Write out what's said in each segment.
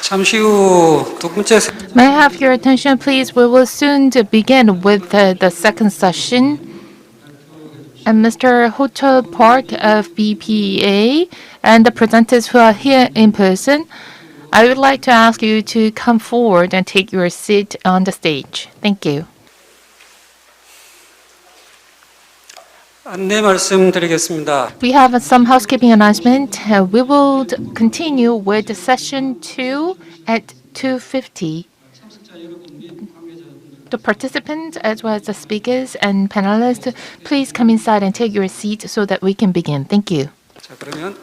잠시 후 두 번째 May I have your attention, please? We will soon to begin with the second session. And Mr. Hotel Park of BPA and the presenters who are here in person, I would like to ask you to come forward and take your seat on the stage. Thank you. 안내 말씀드리겠습니다. We have some housekeeping announcement. We will continue with session 2 at 2:50. The participants, as well as the speakers and panelists, please come inside and take your seat so that we can begin. Thank you. 자, 그러면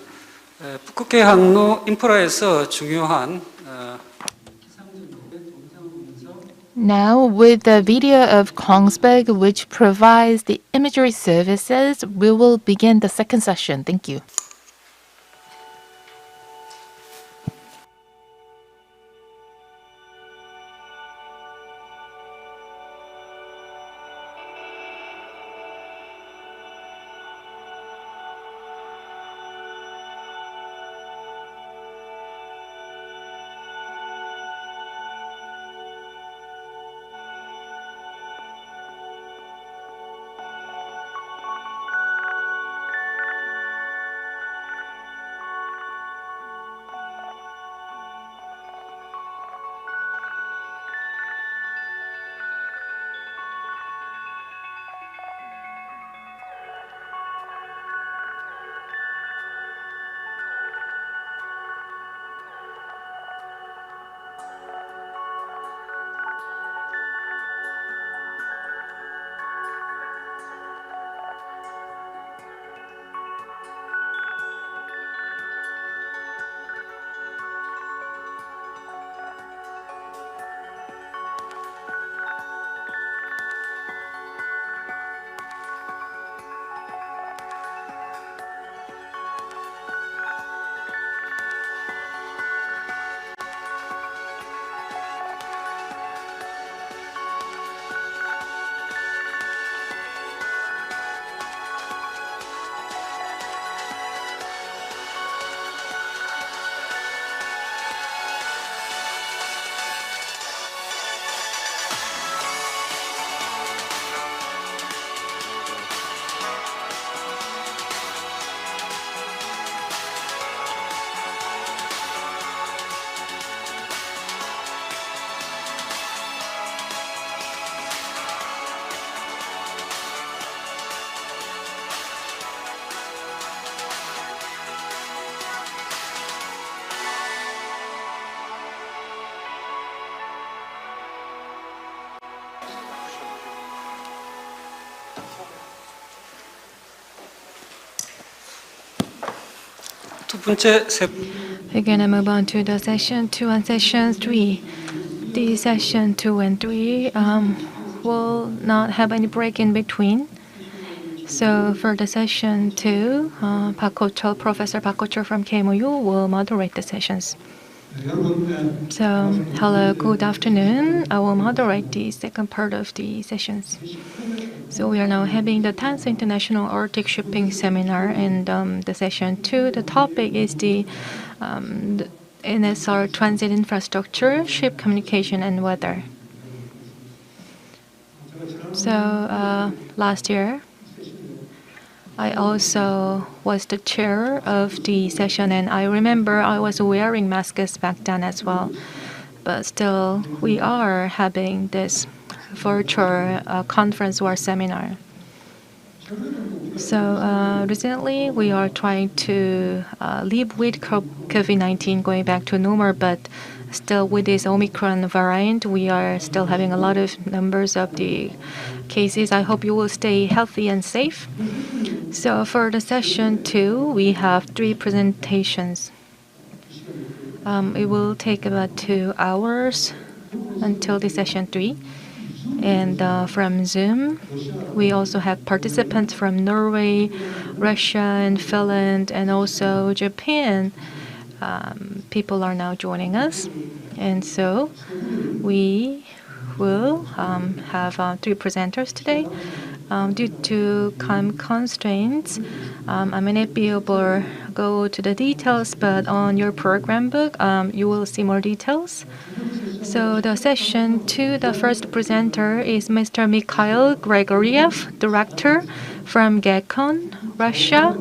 북극해 항로 인프라에서 중요한 Now, with the video of Kongsberg, which provides the imagery services, we will begin the second session. Thank you. 두 번째 We're going to move on to the session 2 and session 3. The session 2 and 3 will not have any break in between. So for the session 2, Professor Park Ho-chul from KMOU will moderate the sessions. So hello, good afternoon. I will moderate the second part of the sessions. So we are now having the 10th International Arctic Shipping Seminar, and the session 2, the topic is the NSR transit infrastructure, ship communication, and weather. So last year, I also was the chair of the session, and I remember I was wearing masks back then as well. But still, we are having this virtual conference or seminar. So recently, we are trying to live with COVID-19 going back to normal, but still with this Omicron variant, we are still having a lot of numbers of the cases. I hope you will stay healthy and safe. So for the session 2, we have 3 presentations. It will take about 2 hours until the session 3. And from Zoom, we also have participants from Norway, Russia, and Finland, and also Japan. People are now joining us. And so we will have 3 presenters today. Due to time constraints, I may not be able to go to the details, but on your program book, you will see more details. So the session 2, the first presenter is Mr. Mikhail Grigoriev, director from GECON, Russia,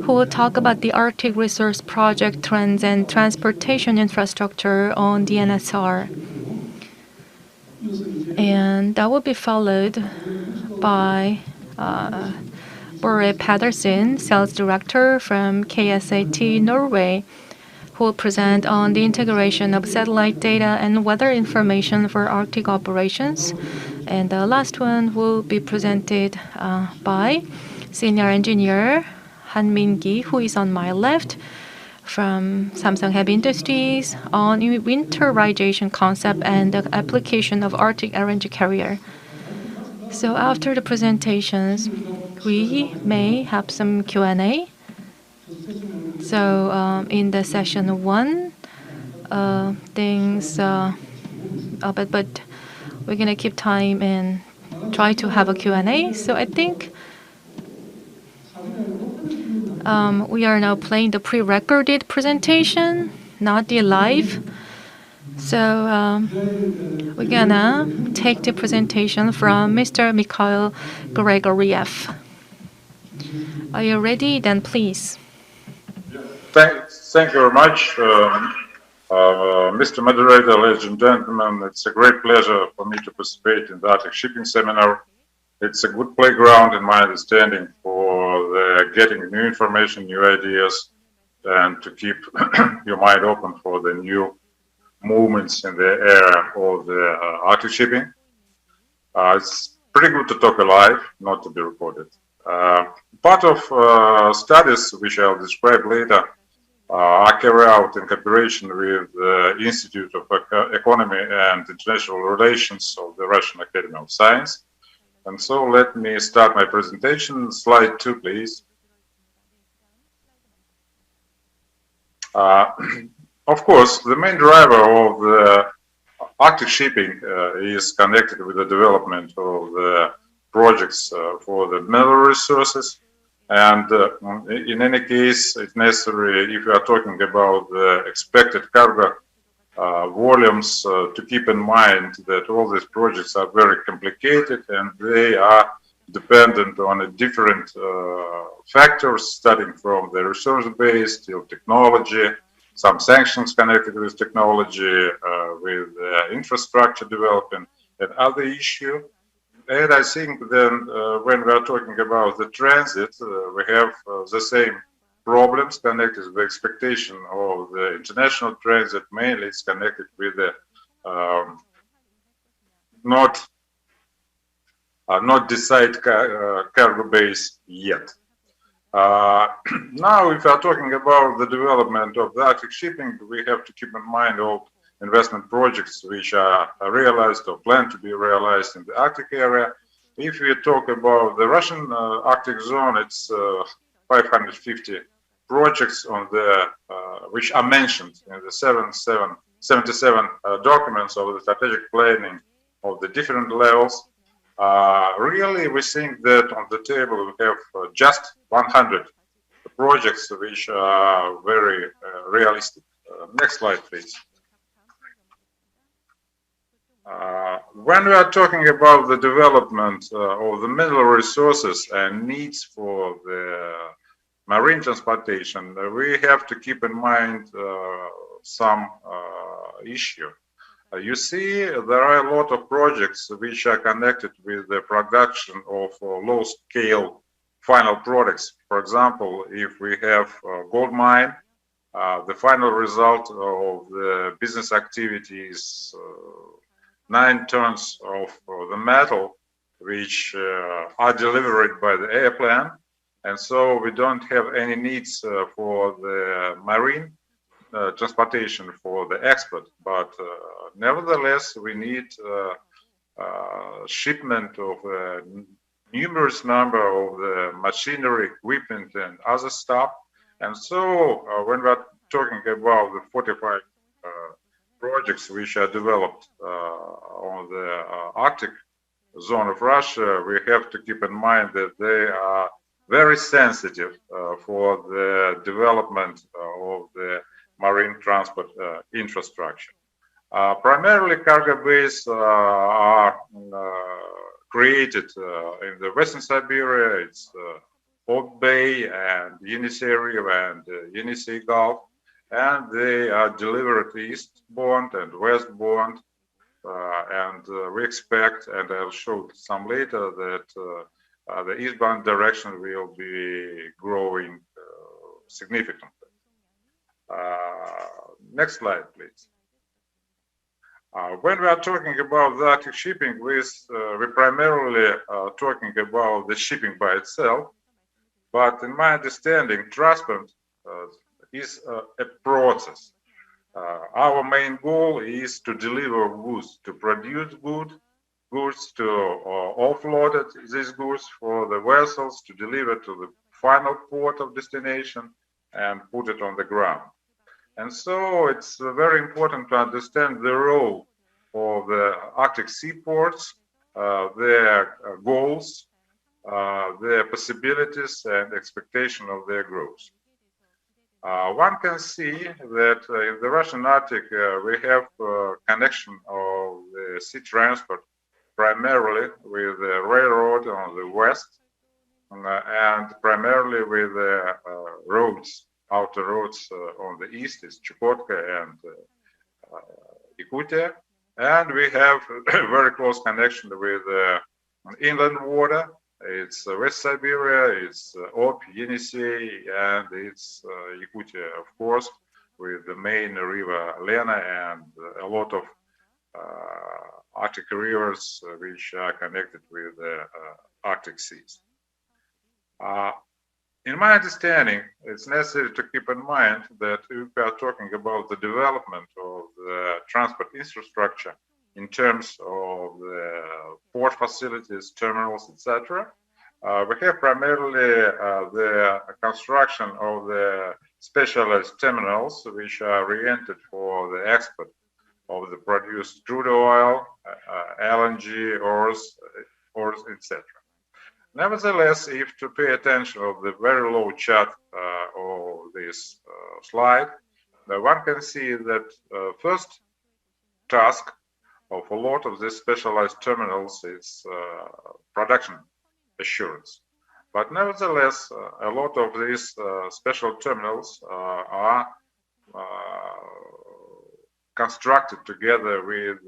who will talk about the Arctic Resource Project trends and transportation infrastructure on the NSR. And that will be followed by Bore Pedersen, sales director from KSAT Norway, who will present on the integration of satellite data and weather information for Arctic operations. And the last one will be presented by senior engineer Han Min-gi, who is on my left, from Samsung Heavy Industries on winterization concept and the application of Arctic LNG carrier. So after the presentations, we may have some Q&A. So in the session 1, but we're gonna keep time and try to have a Q&A. So I think we are now playing the pre-recorded presentation, not the live. So we're gonna take the presentation from Mr. Mikhail Grigoriev. Are you ready? Then please. Thank you very much, Mr. Moderator, ladies and gentlemen. It's a great pleasure for me to participate in the Arctic Shipping Seminar. It's a good playground, in my understanding, for getting new information, new ideas, and to keep your mind open for the new movements in the area of the Arctic shipping. It's pretty good to talk alive, not to be recorded. Part of studies, which I'll describe later, are carried out in cooperation with the Institute of Economy and International Relations of the Russian Academy of Science. And so let me start my presentation. Slide 2, please. Of course, the main driver of the Arctic shipping is connected with the development of the projects for the mineral resources. And in any case, it's necessary, if you are talking about the expected cargo volumes, to keep in mind that all these projects are very complicated and they are dependent on different factors, starting from the resource base till technology, some sanctions connected with technology, with infrastructure development, and other issues. And I think then when we are talking about the transit, we have the same problems connected with the expectation of the international transit. Mainly it's connected with the not decided cargo base yet. Now, if we are talking about the development of the Arctic shipping, we have to keep in mind all investment projects which are realized or planned to be realized in the Arctic area. If we talk about the Russian Arctic zone, it's 550 projects on the which are mentioned in the 77 documents of the strategic planning of the different levels. Really, we think that on the table we have just 100 projects which are very realistic. Next slide, please. When we are talking about the development of the mineral resources and needs for the marine transportation, we have to keep in mind some issue. You see, there are a lot of projects which are connected with the production of low-scale final products. For example, if we have a gold mine, the final result of the business activity is 9 tons of the metal, which are delivered by the airplane. And so we don't have any needs for the marine transportation for the export, but nevertheless, we need shipment of a numerous number of the machinery, equipment, and other stuff. And so when we're talking about the 45 projects which are developed on the Arctic zone of Russia, we have to keep in mind that they are very sensitive for the development of the marine transport infrastructure. Primarily, cargo bays are created in the Western Siberia. It's Ob Bay and Yenisei River and Yenisei Gulf, and they are delivered eastbound and westbound. We expect, and I'll show some later, that the eastbound direction will be growing significantly. Next slide, please. When we are talking about the Arctic shipping, we're primarily talking about the shipping by itself. But in my understanding, transport is a process. Our main goal is to deliver goods, to produce goods, to offload these goods for the vessels, to deliver to the final port of destination and put it on the ground. And so it's very important to understand the role of the Arctic seaports, their goals, their possibilities and expectation of their growth. One can see that in the Russian Arctic we have connection of the sea transport primarily with the railroad on the west and primarily with the roads, outer roads on the east is Chukotka and Yakutia, and we have a very close connection with inland water. It's West Siberia, it's Ob, Yenisei, and it's Yakutia, of course, with the main river Lena and a lot of Arctic rivers which are connected with the Arctic seas. In my understanding, it's necessary to keep in mind that if we are talking about the development of the transport infrastructure in terms of the port facilities, terminals, etc., we have primarily the construction of the specialized terminals which are oriented for the export of the produced crude oil, LNG, ores, etc. Nevertheless, if to pay attention of the very low chart of this slide, one can see that first task of a lot of these specialized terminals is production assurance. But nevertheless, a lot of these special terminals are constructed together with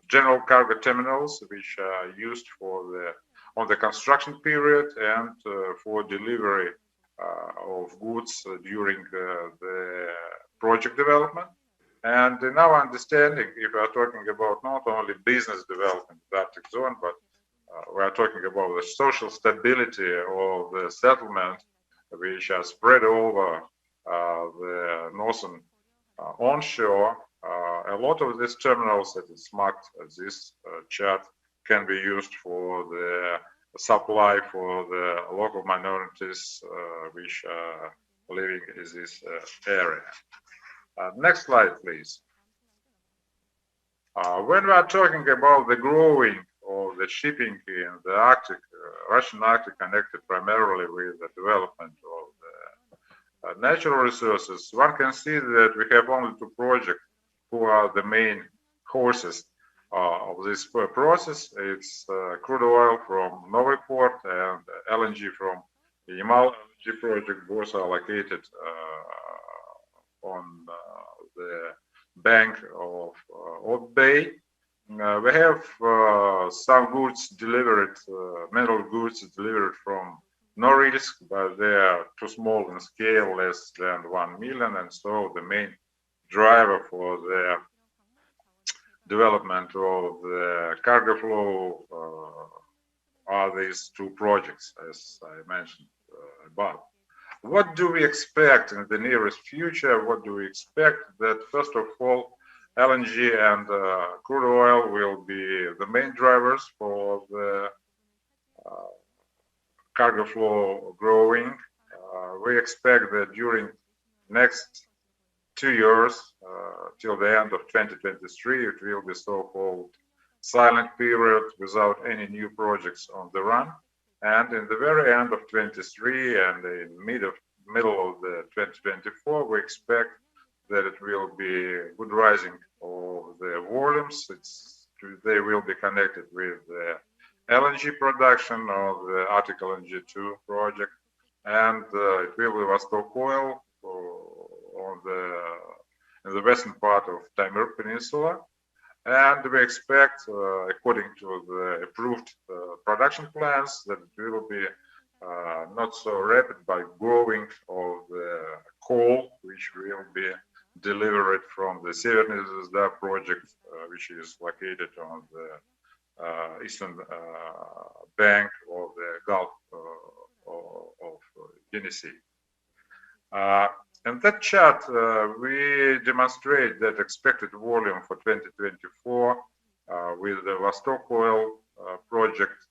general cargo terminals, which are used for on the construction period and for delivery of goods during the project development. And in our understanding, if we are talking about not only business development in the Arctic zone, but we are talking about the social stability of the settlement, which are spread over the northern onshore. A lot of these terminals that is marked as this chart can be used for the supply for the local minorities which are living in this area. Next slide, please. When we are talking about the growing of the shipping in the Arctic, Russian Arctic connected primarily with the development of the natural resources, one can see that we have only two projects who are the main horses of this process. It's crude oil from Novy Port and LNG from the Yamal LNG project. Both are located on the bank of Ob Bay. We have some goods delivered, metal goods delivered from Norilsk, but they are too small in scale, less than 1 million, and so the main driver for the development of the cargo flow are these two projects, as I mentioned above. What do we expect in the nearest future? What do we expect? That first of all, LNG and crude oil will be the main drivers for the cargo flow growing. We expect that during next 2 years, till the end of 2023, it will be so-called silent period without any new projects on the run. And in the very end of 23 and in middle of the 2024, we expect that it will be good rising of the volumes. They will be connected with the LNG production of the Arctic LNG 2 project, and it will be Vostok Oil in the western part of Timor Peninsula. And we expect, according to the approved production plans, that it will be not so rapid by growing of the coal, which will be delivered from the Severny Zvezda project, which is located on the eastern bank of the Gulf of Yenisei. In that chart, we demonstrate that expected volume for 2024 with the Vostok Oil project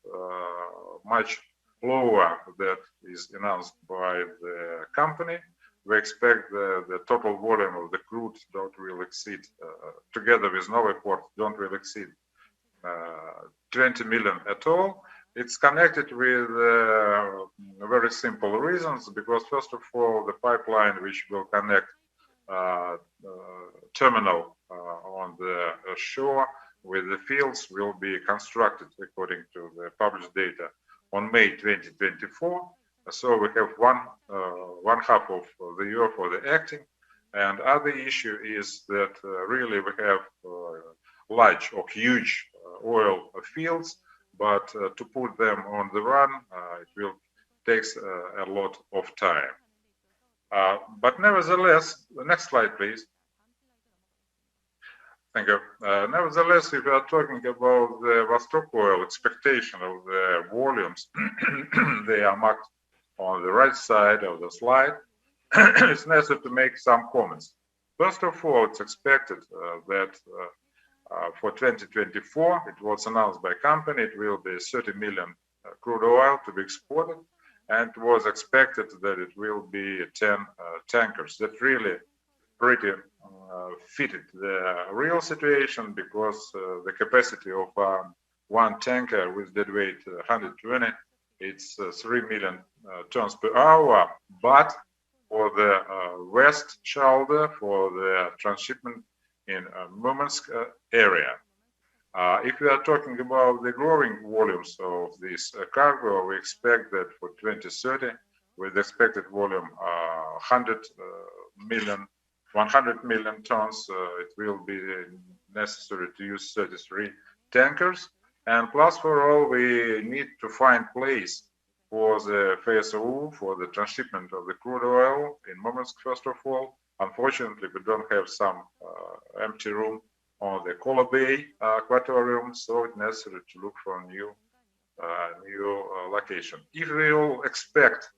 much lower that is announced by the company. We expect the total volume of the crude will exceed, together with Novoport, will exceed 20 million at all. It's connected with very simple reasons, because first of all, the pipeline which will connect terminal on the shore with the fields will be constructed according to the published data on May 2024. So we have one half of the year for the acting, and other issue is that really we have large or huge oil fields, but to put them on the run, it will take a lot of time. But nevertheless, the next slide, please. Thank you. Nevertheless, if we are talking about the Vostok Oil expectation of the volumes, they are marked on the right side of the slide. It's necessary to make some comments. First of all, it's expected that for 2024, it was announced by company, it will be 30 million crude oil to be exported, and it was expected that it will be 10 tankers. That really pretty fitted the real situation, because the capacity of one tanker with dead weight 120, it's 3 million tons per hour, but for the west shoulder, for the transshipment in Murmansk area. If we are talking about the growing volumes of this cargo, we expect that for 2030, with expected volume 100 million tons, it will be necessary to use 33 tankers. And plus for all, we need to find place for the FSO, for the transshipment of the crude oil in Murmansk, first of all. Unfortunately, we don't have some empty room on the Kola Bay aquatorium, so it's necessary to look for a new location. If we all expect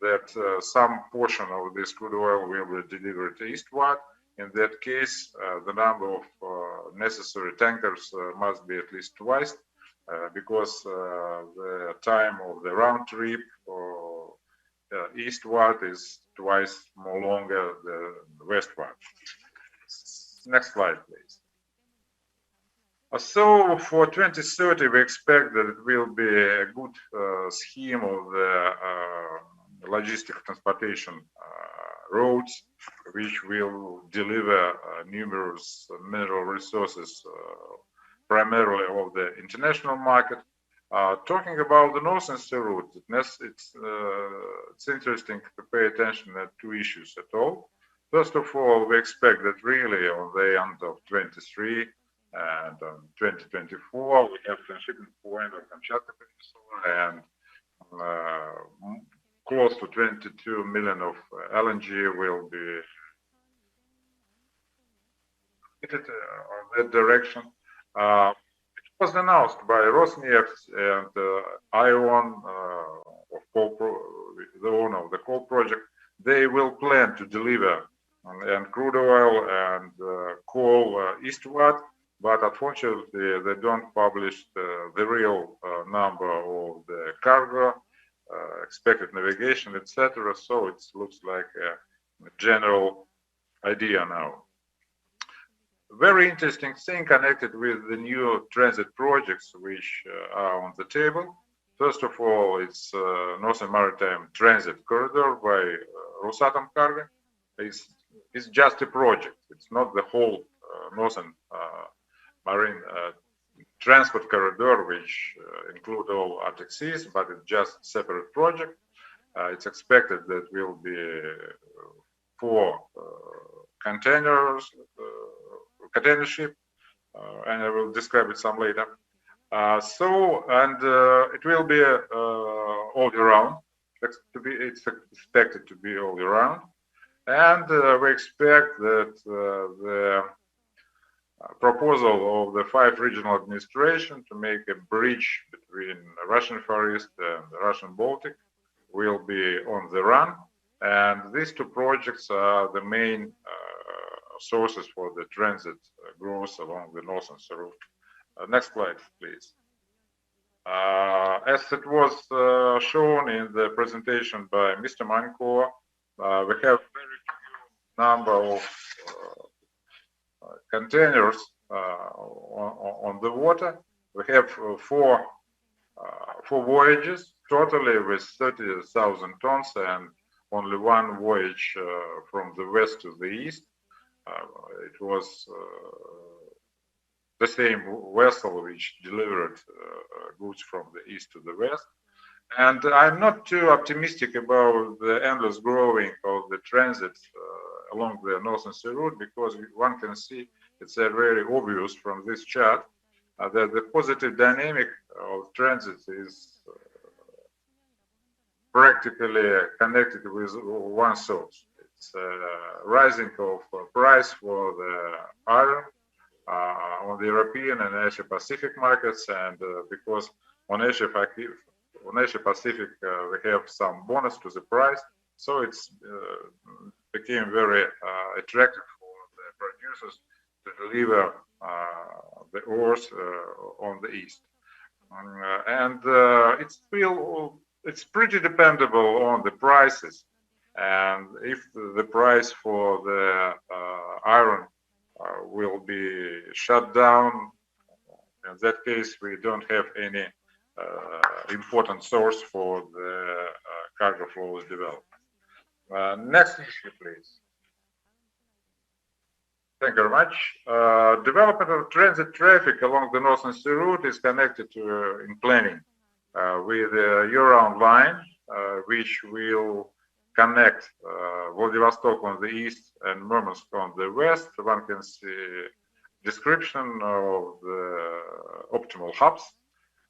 that some portion of this crude oil will be delivered eastward, in that case, the number of necessary tankers must be at least twice, because the time of the round trip or eastward is twice more longer than the westward. Next slide, please. So for 2030, we expect that it will be a good scheme of the logistic transportation roads, which will deliver numerous mineral resources, primarily of the international market. Talking about the Northern Sea route, it's interesting to pay attention to two issues at all. First of all, we expect that really on the end of 23 and 2024, we have transshipment point of Kamchatka Peninsula, and close to 22 million of LNG will be headed on that direction. It was announced by Rosneft and ION, the owner of the coal project. They will plan to deliver and crude oil and coal eastward, but unfortunately they don't publish the real number of the cargo, expected navigation, etc. So it looks like a general idea now. very interesting thing connected with the new transit projects which are on the table. First of all, it's Northern Maritime Transit Corridor by Rosatom Cargo. It's just a project. It's not the whole Northern Marine Transport Corridor, which include all Arctic seas, but it's just separate project. It's expected that will be 4 containers, container ship, and I will describe it some later. It will be all year round. It's expected to be all year round, and we expect that the proposal of the 5 regional administration to make a bridge between Russian Far East and the Russian Baltic will be on the run, and these 2 projects are the main sources for the transit growth along the northern route. Next slide, please. As it was shown in the presentation by Mr. Manko, we have very few number of containers on the water. We have 4 voyages totally with 30,000 tons, and only 1 voyage from the west to the east. It was the same vessel which delivered goods from the east to the west. And I'm not too optimistic about the endless growing of the transit along the northern sea route, because one can see it's very obvious from this chart that the positive dynamic of transit is practically connected with one source. It's rising of price for the iron on the European and Asia Pacific markets, and because on Asia Pacific we have some bonus to the price, so it's became very attractive for the producers to deliver the ores on the east, and it's pretty dependable on the prices. And if the price for the iron will be shut down, in that case we don't have any important source for the cargo flows development. Next issue, please. Thank you very much. Development of transit traffic along the Northern Sea route is connected to in planning with a year-round line which will connect Vladivostok on the east and Murmansk on the west. One can see description of the optimal hubs.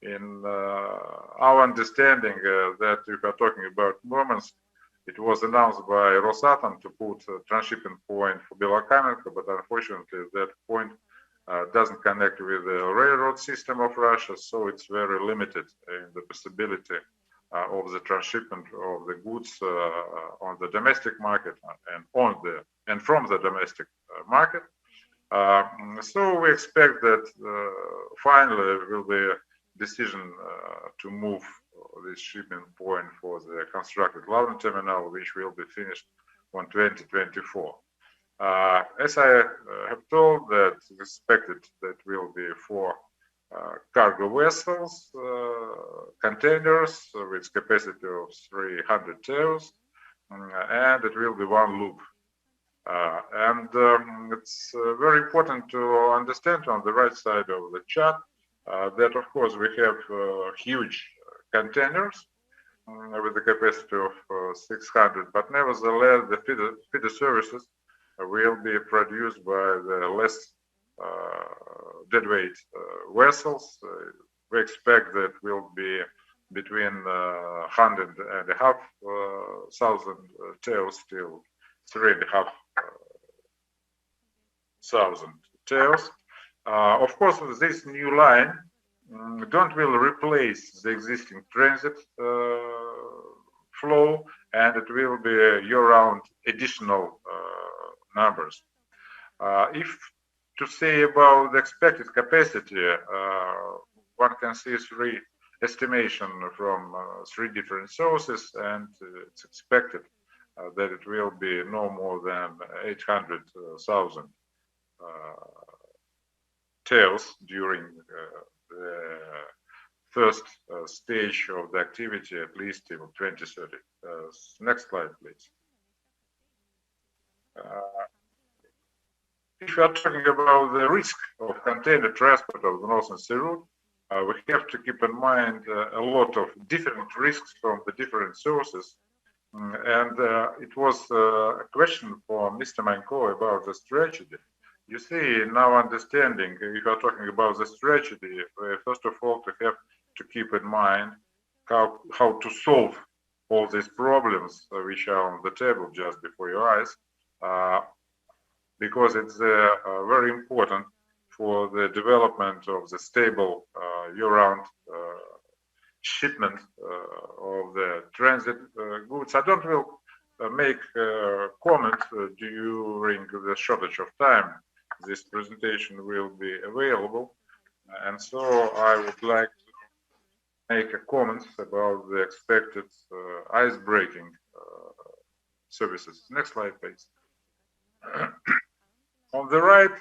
In our understanding that if we're talking about Murmansk, it was announced by Rosatom to put a transshipment point for Belokamenka, but unfortunately that point doesn't connect with the railroad system of Russia, so it's very limited in the possibility of the transshipment of the goods on the domestic market and from the domestic market. So we expect that finally there will be a decision to move this shipping point for the constructed Lavrin terminal, which will be finished on 2024. As I have told, that expected that will be 4 cargo vessels, containers with capacity of 300 TEUs, and it will be 1 loop. It's very important to understand on the right side of the chart that of course we have huge containers with the capacity of 600, but nevertheless the feeder services will be produced by the less deadweight vessels. We expect that will be between 100,500 TEUs till 3,500 TEUs. Of course, this new line don't will replace the existing transit flow, and it will be year-round additional numbers. If to say about the expected capacity, one can see 3 estimation from 3 different sources, and it's expected that it will be no more than 800,000 tails during the first stage of the activity, at least till 2030. Next slide, please. If you are talking about the risk of container transport of the Northern Sea route, we have to keep in mind a lot of different risks from the different sources. And it was a question for Mr. Manko about the strategy. You see, in our understanding, if you are talking about the strategy, first of all, to have to keep in mind how to solve all these problems which are on the table just before your eyes, because it's very important for the development of the stable year-round shipment of the transit goods. I don't will make comment during the shortage of time. This presentation will be available, and so I would like to make a comment about the expected ice-breaking services. Next slide, please. On the right,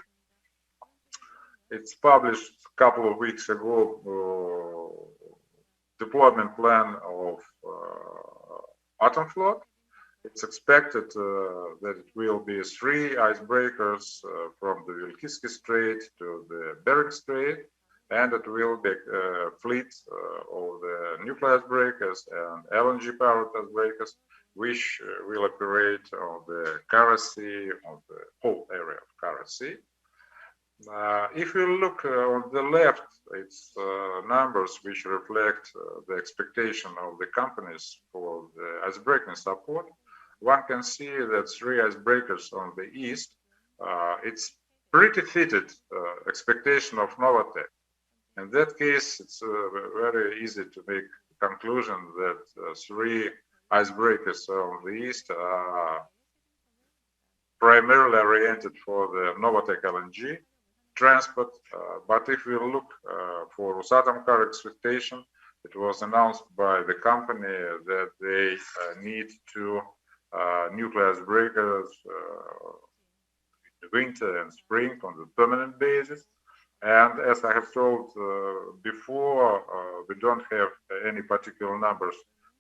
it's published a couple of weeks ago, deployment plan of Atom Float. It's expected that it will be 3 icebreakers from the Vilkisky Strait to the Bering Strait, and it will be a fleet of the nuclear icebreakers and LNG-powered icebreakers, which will operate on the Kara Sea, on the whole area of Kara Sea. If you look on the left, it's numbers which reflect the expectation of the companies for the icebreaking support. One can see that 3 icebreakers on the east, it's pretty fitted expectation of Novatek. In that case, it's very easy to make the conclusion that 3 icebreakers on the east are primarily oriented for the Novatek LNG transport, but if we look for Rosatom car expectation, it was announced by the company that they need 2 nuclear icebreakers in winter and spring on the permanent basis. And as I have told before, we don't have any particular numbers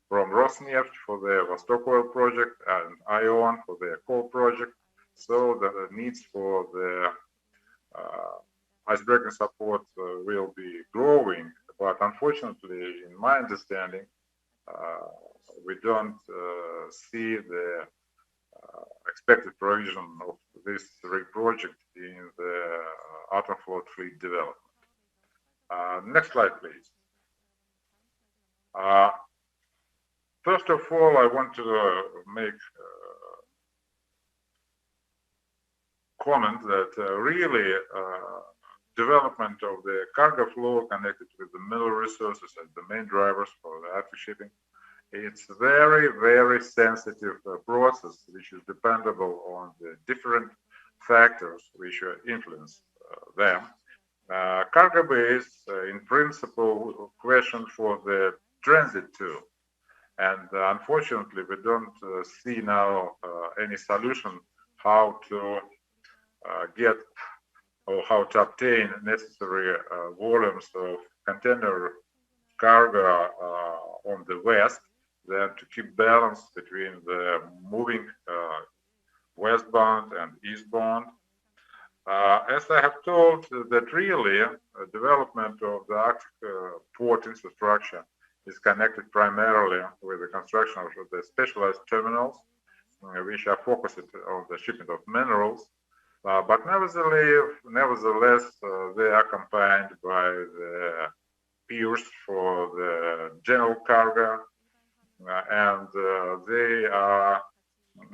from Rosneft for the Vostok Oil project and ION for their coal project. So the needs for the icebreaking support will be growing, but unfortunately, in my understanding, we don't see the expected provision of this 3 projects in the Atom Float fleet development. Next slide, please. First of all, I want to make comment that really development of the cargo flow connected with the mineral resources as the main drivers for the Arctic shipping, it's very, very sensitive process which is dependable on the different factors which influence them. Cargo base, in principle, question for the transit too. And unfortunately, we don't see now any solution how to get or how to obtain necessary volumes of container cargo on the west, then to keep balance between the moving westbound and eastbound. As I have told, that really development of the Arctic port infrastructure is connected primarily with the construction of the specialized terminals, which are focused on the shipment of minerals. But nevertheless, they are combined by the piers for the general cargo, and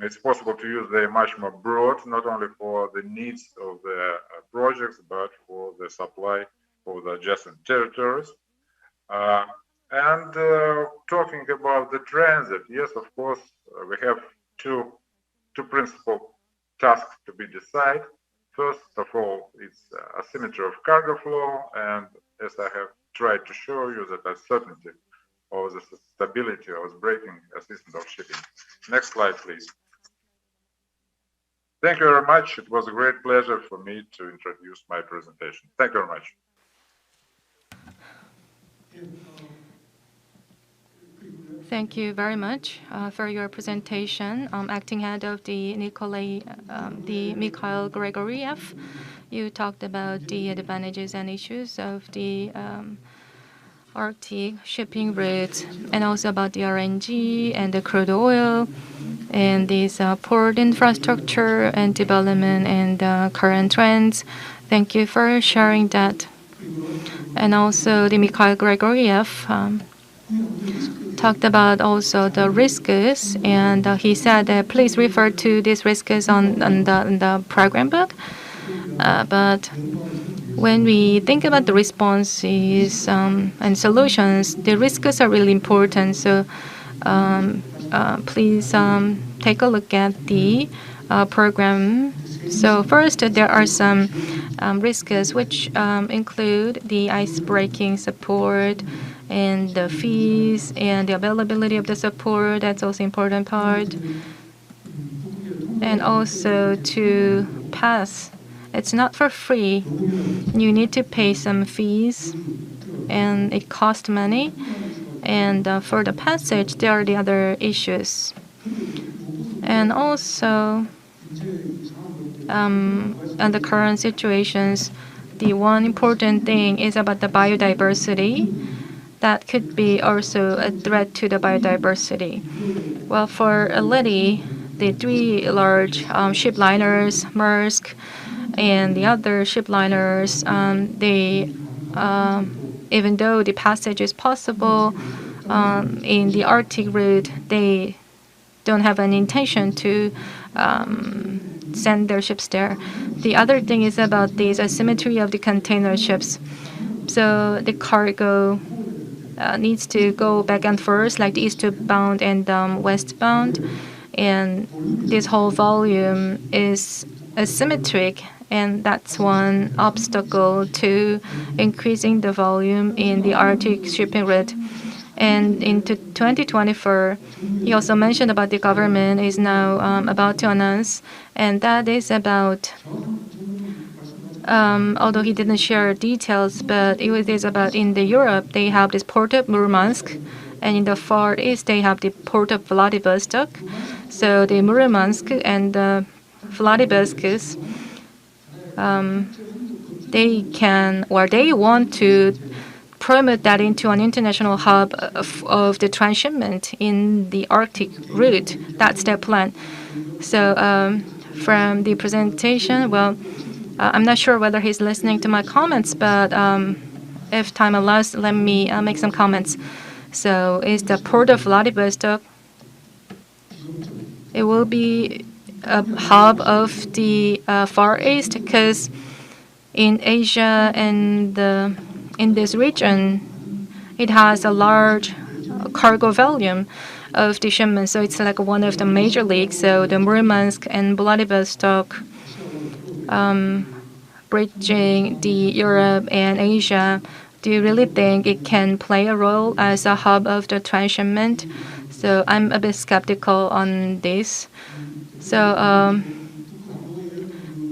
it's possible to use them much more broad, not only for the needs of the projects, but for the supply for the adjacent territories. And talking about the transit, yes, of course, we have two principal tasks to be decided. First of all, it's asymmetry of cargo flow, and as I have tried to show you, that uncertainty of the stability of breaking assistance of shipping. Next slide, please. Thank you very much. It was a great pleasure for me to introduce my presentation. Thank you very much. Thank you very much for your presentation. Acting head of the Mikhail Grigoriev, you talked about the advantages and issues of the Arctic shipping routes, and also about the RNG and the crude oil, and this port infrastructure and development and current trends. Thank you for sharing that. And also, the Mikhail Grigoriev talked about also the risks, and he said that please refer to these risks on the program book. But when we think about the responses and solutions, the risks are really important. So please take a look at the program. So first, there are some risks which include the ice-breaking support and the fees and the availability of the support. That's also important part. And also to pass, it's not for free. You need to pay some fees, and it costs money. And for the passage, there are the other issues. And also, under current situations, the one important thing is about the biodiversity. That could be also a threat to the biodiversity. Well, for Leti, the three large ship liners, Maersk, and the other ship liners, they even though the passage is possible in the Arctic route, they don't have an intention to send their ships there. The other thing is about this asymmetry of the container ships. So the cargo needs to go back and forth, like the eastbound and westbound, and this whole volume is asymmetric, and that's one obstacle to increasing the volume in the Arctic shipping route. And in 2024, he also mentioned about the government is now about to announce, and that is about, although he didn't share details, but it is about in the Europe, they have this port of Murmansk, and in the Far East, they have the port of Vladivostok. So the Murmansk and the Vladivostok, they can, or they want to promote that into an international hub of the transshipment in the Arctic route. That's their plan. So from the presentation, well, I'm not sure whether he's listening to my comments, but if time allows, let me make some comments. So is the port of Vladivostok, it will be a hub of the Far East, because in Asia and in this region, it has a large cargo volume of the shipment. So it's like one of the major leagues. So the Murmansk and Vladivostok, bridging the Europe and Asia, do you really think it can play a role as a hub of the transshipment? So I'm a bit skeptical on this. So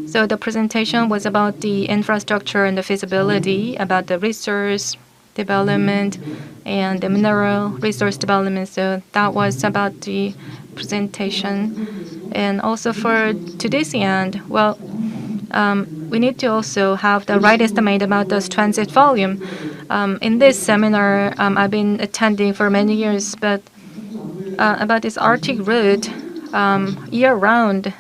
so the presentation was about the infrastructure and the feasibility, about the resource development and the mineral resource development. So that was about the presentation. And also for today's end, well, we need to also have the right estimate about this transit volume. In this seminar, I've been attending for many years, but about this Arctic route, year-round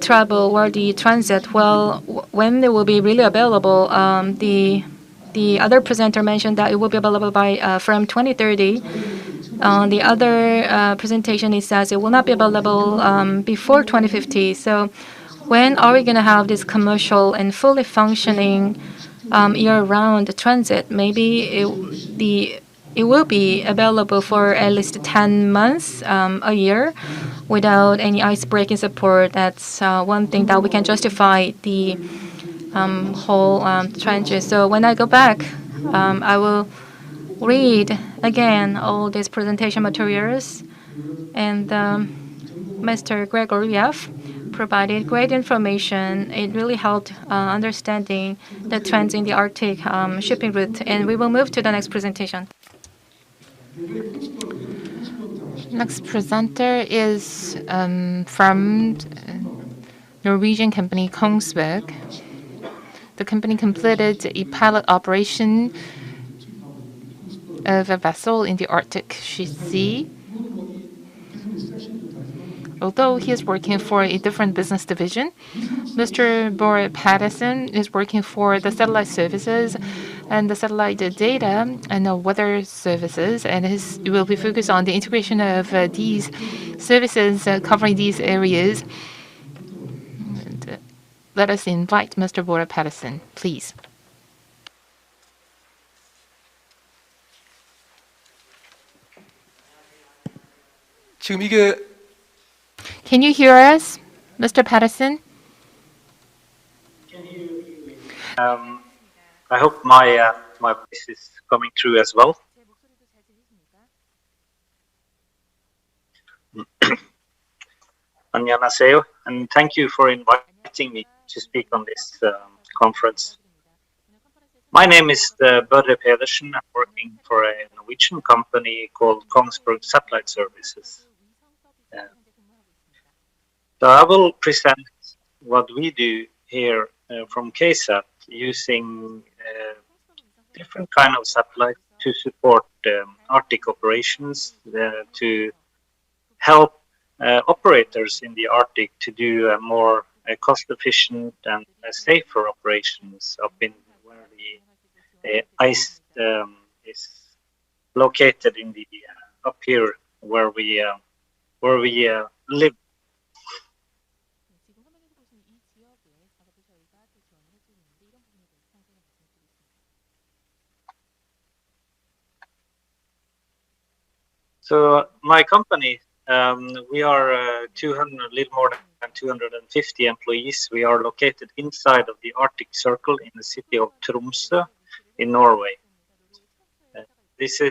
travel or the transit, well, when they will be really available, the other presenter mentioned that it will be available by from 2030. The other presentation, it says it will not be available before 2050. So when are we going to have this commercial and fully functioning year-round transit? Maybe it will be available for at least 10 months a year without any ice-breaking support. That's one thing that we can justify the whole trenches. So when I go back, I will read again all these presentation materials, and Mr. Gregoriev provided great information. It really helped understanding the trends in the Arctic shipping route. And we will move to the next presentation. Next presenter is from Norwegian company Kongsberg. The company completed a pilot operation of a vessel in the Arctic Sea. Although he is working for a different business division, Mr. Bor Patterson is working for the satellite services and the satellite data and the weather services, and he will be focused on the integration of these services covering these areas. And, let us invite Mr. Bor Patterson, please. 지금 이게 Can you hear us, Mr. Patterson? I hope my voice is coming through as well. 안녕하세요, and thank you for inviting me to speak on this conference. My name is Børre Pedersen. I'm working for a Norwegian company called Kongsberg Satellite Services. So I will present what we do here from KSAT using different kind of satellites to support Arctic operations, to help operators in the Arctic to do more cost-efficient and safer operations up in where the ice is located in the up here where we live. So my company, we are a little more than 250 employees. We are located inside of the Arctic Circle in the city of Tromsø in Norway.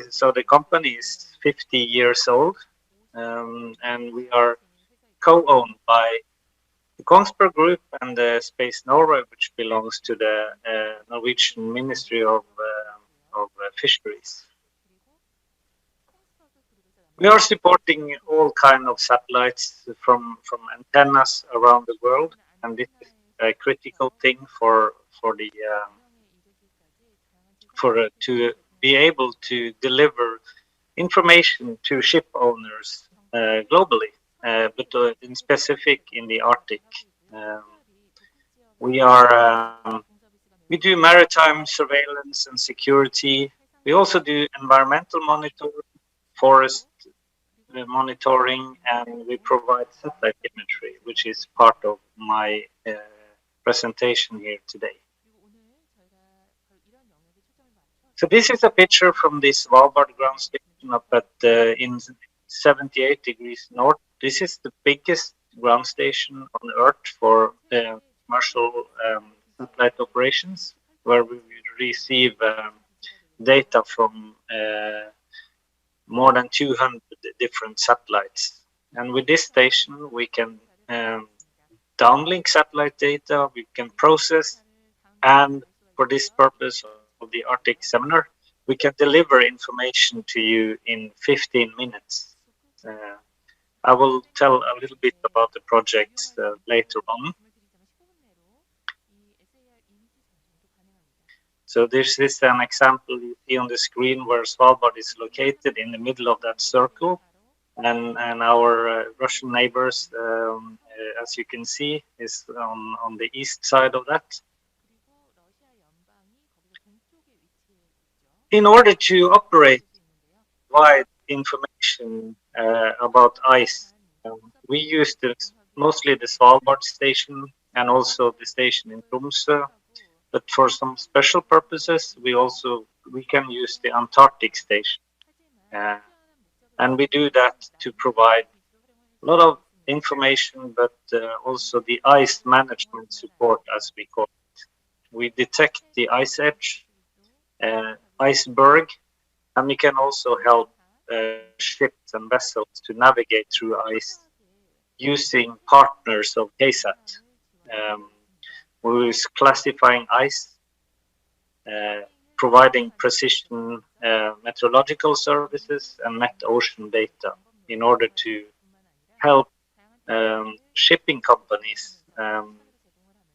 So the company is 50 years old, and we are co-owned by the Kongsberg Group and the Space Norway, which belongs to the Norwegian Ministry of Fisheries. We are supporting all kinds of satellites from antennas around the world, and this is a critical thing to be able to deliver information to ship owners globally, but in specific in the Arctic. We do maritime surveillance and security. We also do environmental monitoring, forest monitoring, and we provide satellite imagery, which is part of my presentation here today. So this is a picture from this Svalbard ground station up at in 78 degrees north. This is the biggest ground station on Earth for commercial satellite operations, where we receive data from more than 200 different satellites. And with this station, we can downlink satellite data, we can process, and for this purpose of the Arctic seminar, we can deliver information to you in 15 minutes. I will tell a little bit about the projects later on. So this is an example you see on the screen where Svalbard is located in the middle of that circle, and our Russian neighbors, as you can see, is on the east side of that. In order to operate wide information about ice, we use mostly the Svalbard station and also the station in Tromsø. But for some special purposes, we can use the Antarctic station, and we do that to provide a lot of information, but also the ice management support, as we call it. We detect the ice edge, iceberg, and we can also help ships and vessels to navigate through ice using partners of KSAT, who is classifying ice, providing precision meteorological services and met ocean data in order to help shipping companies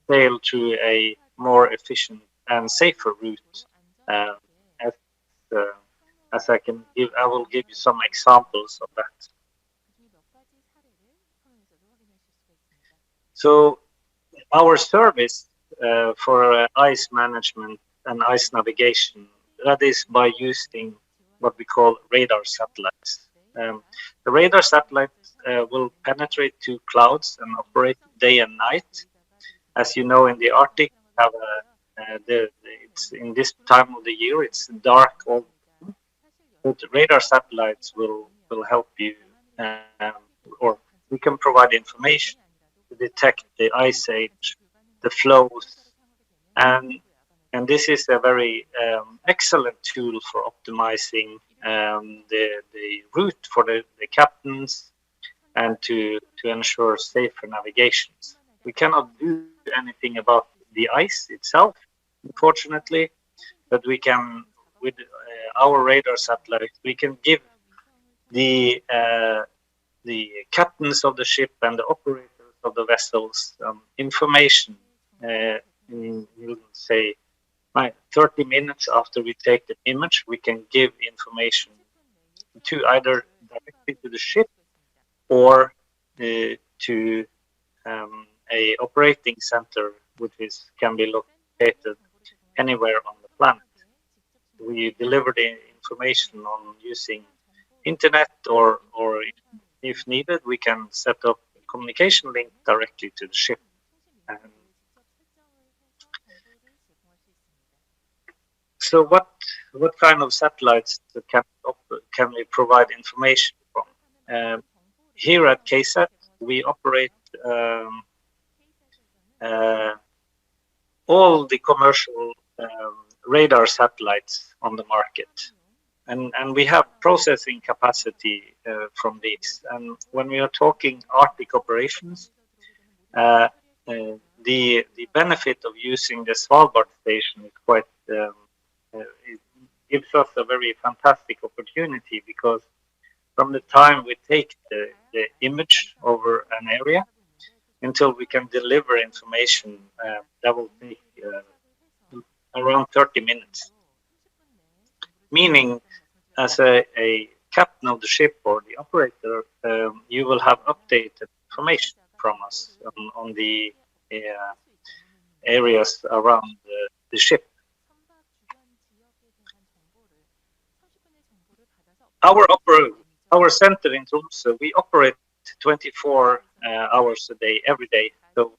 sail through a more efficient and safer route. As, as I will give you some examples of that. So our service for ice management and ice navigation, that is by using what we call radar satellites. The radar satellites will penetrate to clouds and operate day and night. As you know, in the Arctic, have it's in this time of the year, it's dark all the time. But radar satellites will help you, or we can provide information to detect the ice age, the flows, and this is a very excellent tool for optimizing the route for the captains and to ensure safer navigations. We cannot do anything about the ice itself, unfortunately, but we can, with our radar satellite, we can give the captains of the ship and the operators of the vessels information in, say, 30 minutes after we take the image. We can give information to either directly to the ship or to a operating center, which can be located anywhere on the planet. We deliver the information on using internet, or if needed, we can set up a communication link directly to the ship. So what kind of satellites can we provide information from? Here at KSAT, we operate all the commercial radar satellites on the market, and we have processing capacity from these. And when we are talking Arctic operations, the benefit of using the Svalbard station is quite. It gives us a very fantastic opportunity, because from the time we take the image over an area until we can deliver information, that will take around 30 minutes. Meaning, as a captain of the ship or the operator, you will have updated information from us on the areas around the ship. Our center in Tromsø, we operate 24 hours a day, every day. So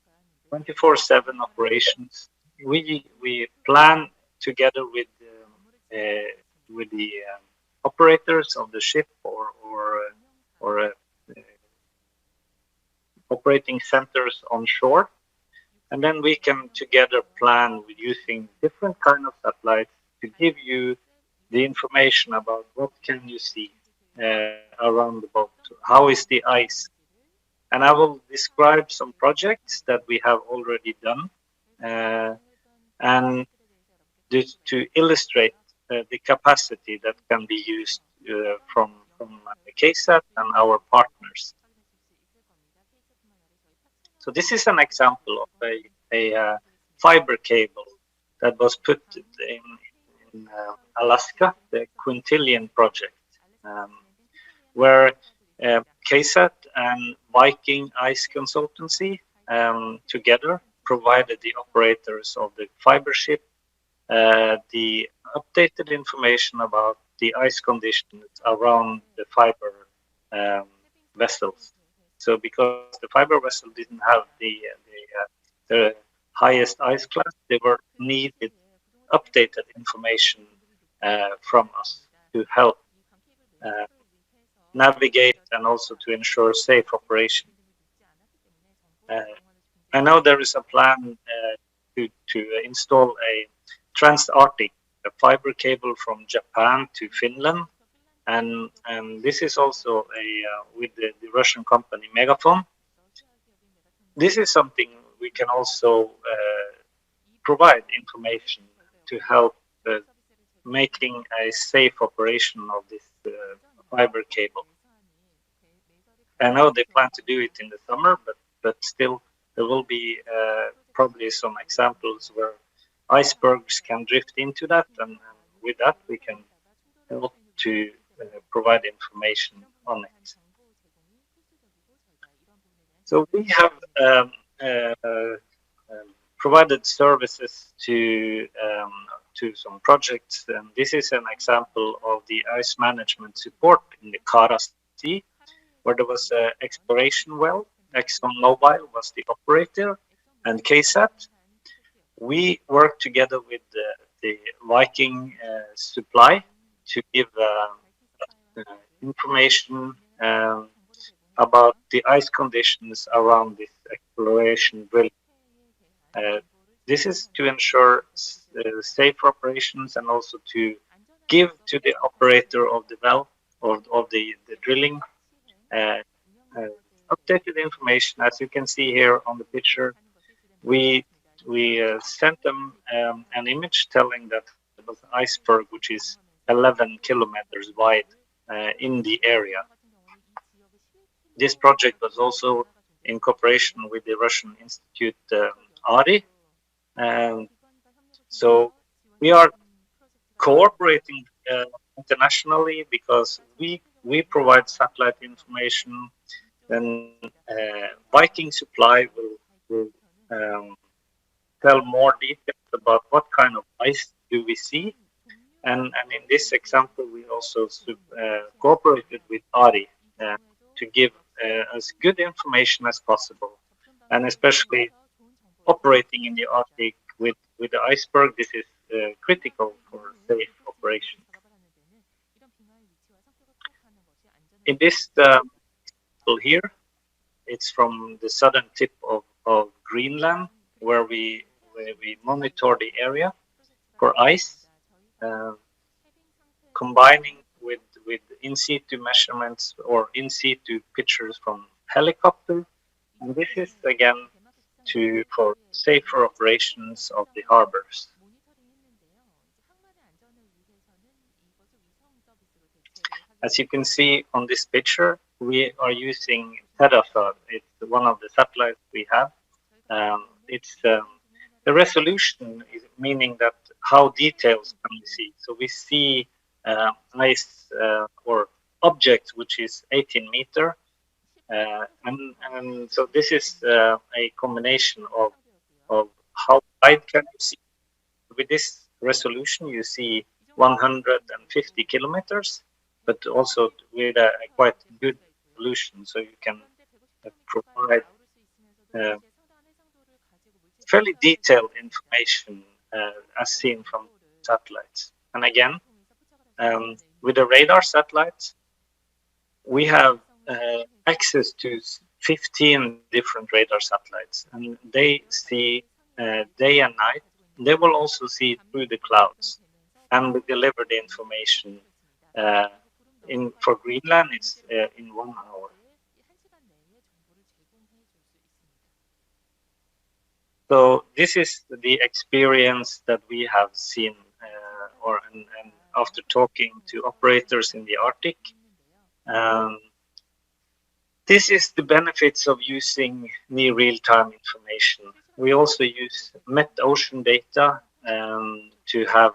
24/7 operations. We plan together with the operators of the ship or operating centers on shore, and then we can together plan with using different kind of satellites to give you the information about what can you see around the boat, how is the ice. And I will describe some projects that we have already done, and to illustrate the capacity that can be used from the KSAT and our partners. So this is an example of a fiber cable that was put in Alaska, the Quintillion project, where KSAT and Viking Ice Consultancy together provided the operators of the fiber ship the updated information about the ice conditions around the fiber vessels. So because the fiber vessel didn't have the highest ice class, they were needed updated information from us to help navigate and also to ensure safe operation. I know there is a plan to install a trans-Arctic fiber cable from Japan to Finland, and this is also with the Russian company Megaphone. this is something we can also provide information to help making a safe operation of this fiber cable. I know they plan to do it in the summer, but still there will be probably some examples where icebergs can drift into that, and with that we can help to provide information on it. So we have provided services to some projects, and this is an example of the ice management support in the Kara Sea, where there was an exploration well. ExxonMobil was the operator, and KSAT. We worked together with the Viking supply to give information about the ice conditions around this exploration drilling. This is to ensure safe operations and also to give to the operator of the well or of the drilling updated information. As you can see here on the picture, we sent them an image telling that there was an iceberg which is 11 kilometers wide in the area. This project was also in cooperation with the Russian Institute ARI. So we are cooperating internationally because we provide satellite information. Then Viking Supply will tell more details about what kind of ice do we see. And in this example, we also cooperated with ARI to give as good information as possible. And especially operating in the Arctic with the iceberg, this is critical for safe operation. In this example here, it's from the southern tip of Greenland, where we monitor the area for ice, combining with in situ measurements or in situ pictures from helicopter. And this is again for safer operations of the harbors. As you can see on this picture, we are using Terrasat. It's one of the satellites we have. It's the resolution is meaning that how details can we see. So we see ice or object which is 18 meter, and so this is a combination of how wide can you see. With this resolution, you see 150 kilometers, but also with a quite good resolution, so you can provide fairly detailed information as seen from satellites. And again, with the radar satellites, we have access to 15 different radar satellites, and they see day and night. They will also see through the clouds, and we deliver the information. For Greenland, it's in 1 hour. So this is the experience that we have seen, and after talking to operators in the Arctic. This is the benefits of using near real-time information. We also use Met Ocean data to have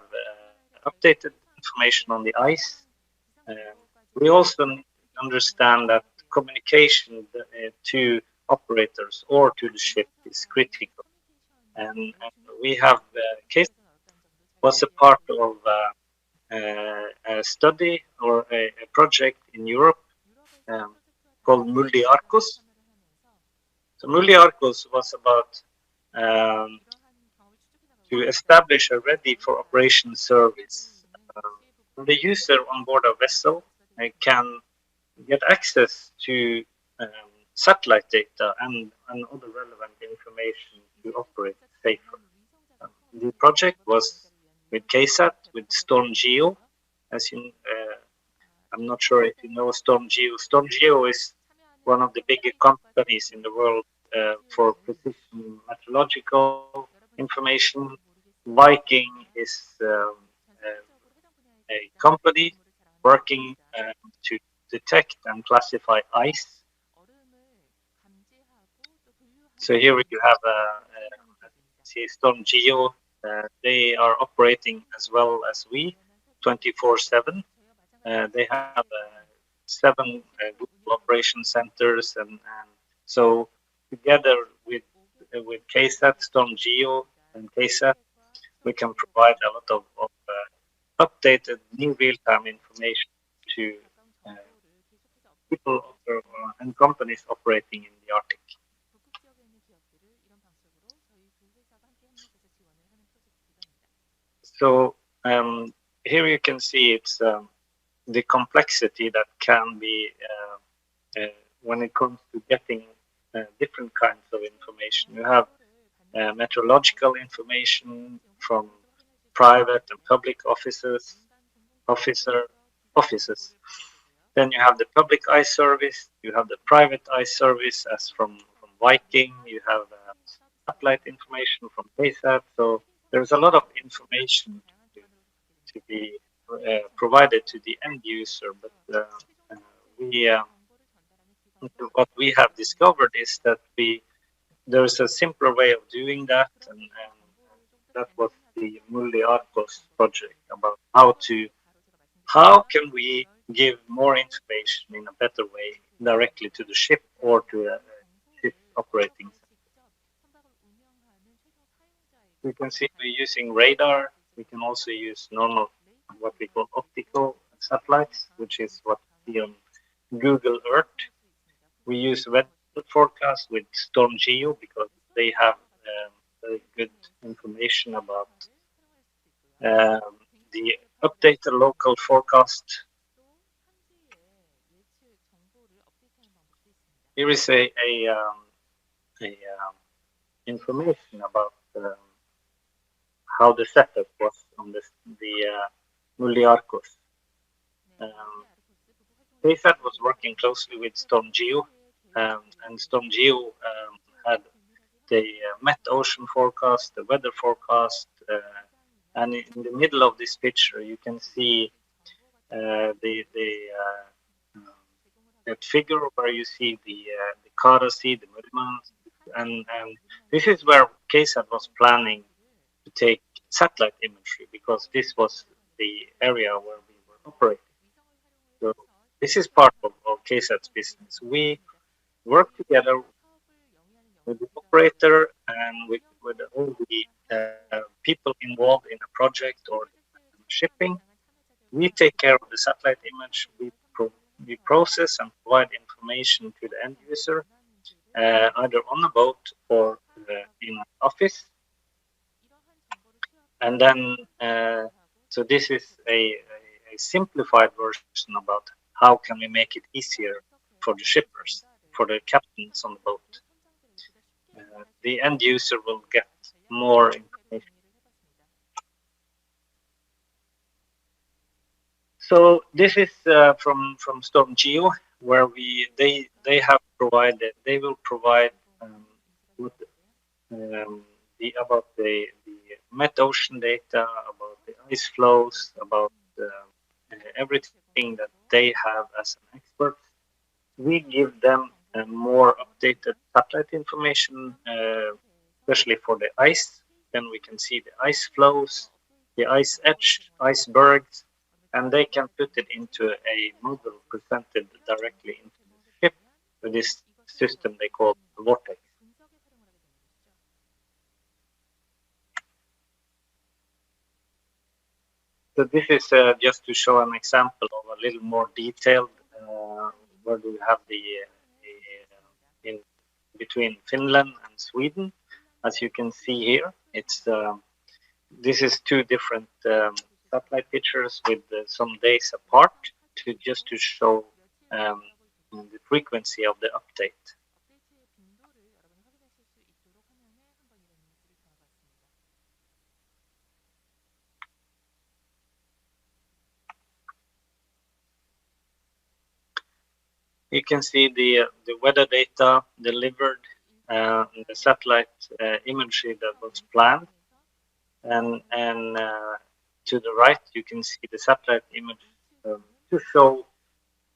updated information on the ice. We also understand that communication to operators or to the ship is critical. And we have case was a part of a study or a project in Europe called Multi-Arcos. So Multi-Arcos was about to establish a ready for operation service. The user on board a vessel can get access to satellite data and other relevant information to operate safer. The project was with KSAT, with StormGeo. As you, I'm not sure if you know StormGeo. StormGeo is one of the bigger companies in the world for precision meteorological information. Viking is a company working to detect and classify ice. So here you have see Storm Geo. They are operating as well as we, 24/7. They have 7 Google operation centers, and so together with KSAT, Storm Geo, and KSAT, we can provide a lot of updated new real-time information to people and companies operating in the Arctic. So here you can see it's the complexity that can be when it comes to getting different kinds of information. You have meteorological information from private and public offices. Then you have the public eye service. You have the private eye service, as from Viking. You have satellite information from KSAT. So there's a lot of information to be provided to the end user. But what we have discovered is that there's a simpler way of doing that, and that was the Mulli Arcos project about how can we give more information in a better way directly to the ship or to a ship operating. We can see we're using radar. We can also use normal, what we call optical satellites, which is what we see on Google Earth. We use weather forecast with Storm Geo because they have very good information about the updated local forecast. Here is a information about how the setup was on the Mulli Arcos. KSAT was working closely with Storm Geo, and Storm Geo had the Met Ocean forecast, the weather forecast, and in the middle of this picture you can see that figure where you see the Kara Sea, the Midland, and this is where KSAT was planning to take satellite imagery because this was the area where we were operating. So this is part of KSAT's business. We work together with the operator and with all the people involved in a project or shipping. We take care of the satellite image. We process and provide information to the end user, either on a boat or in an office. And then, so this is a simplified version about how can we make it easier for the shippers, for the captains on the boat. The end user will get more information. So this is from Storm Geo, where they will provide about the Met Ocean data, about the ice flows, about everything that they have as an expert. We give them more updated satellite information, especially for the ice. Then we can see the ice flows, the ice edge, icebergs, and they can put it into a model presented directly into the ship with this system they call Vortex. So this is just to show an example of a little more detailed where we have the in between Finland and Sweden. As you can see here, it's this is 2 different satellite pictures with some days apart just to show the frequency of the update. You can see the weather data delivered the satellite imagery that was planned, and to the right you can see the satellite image to show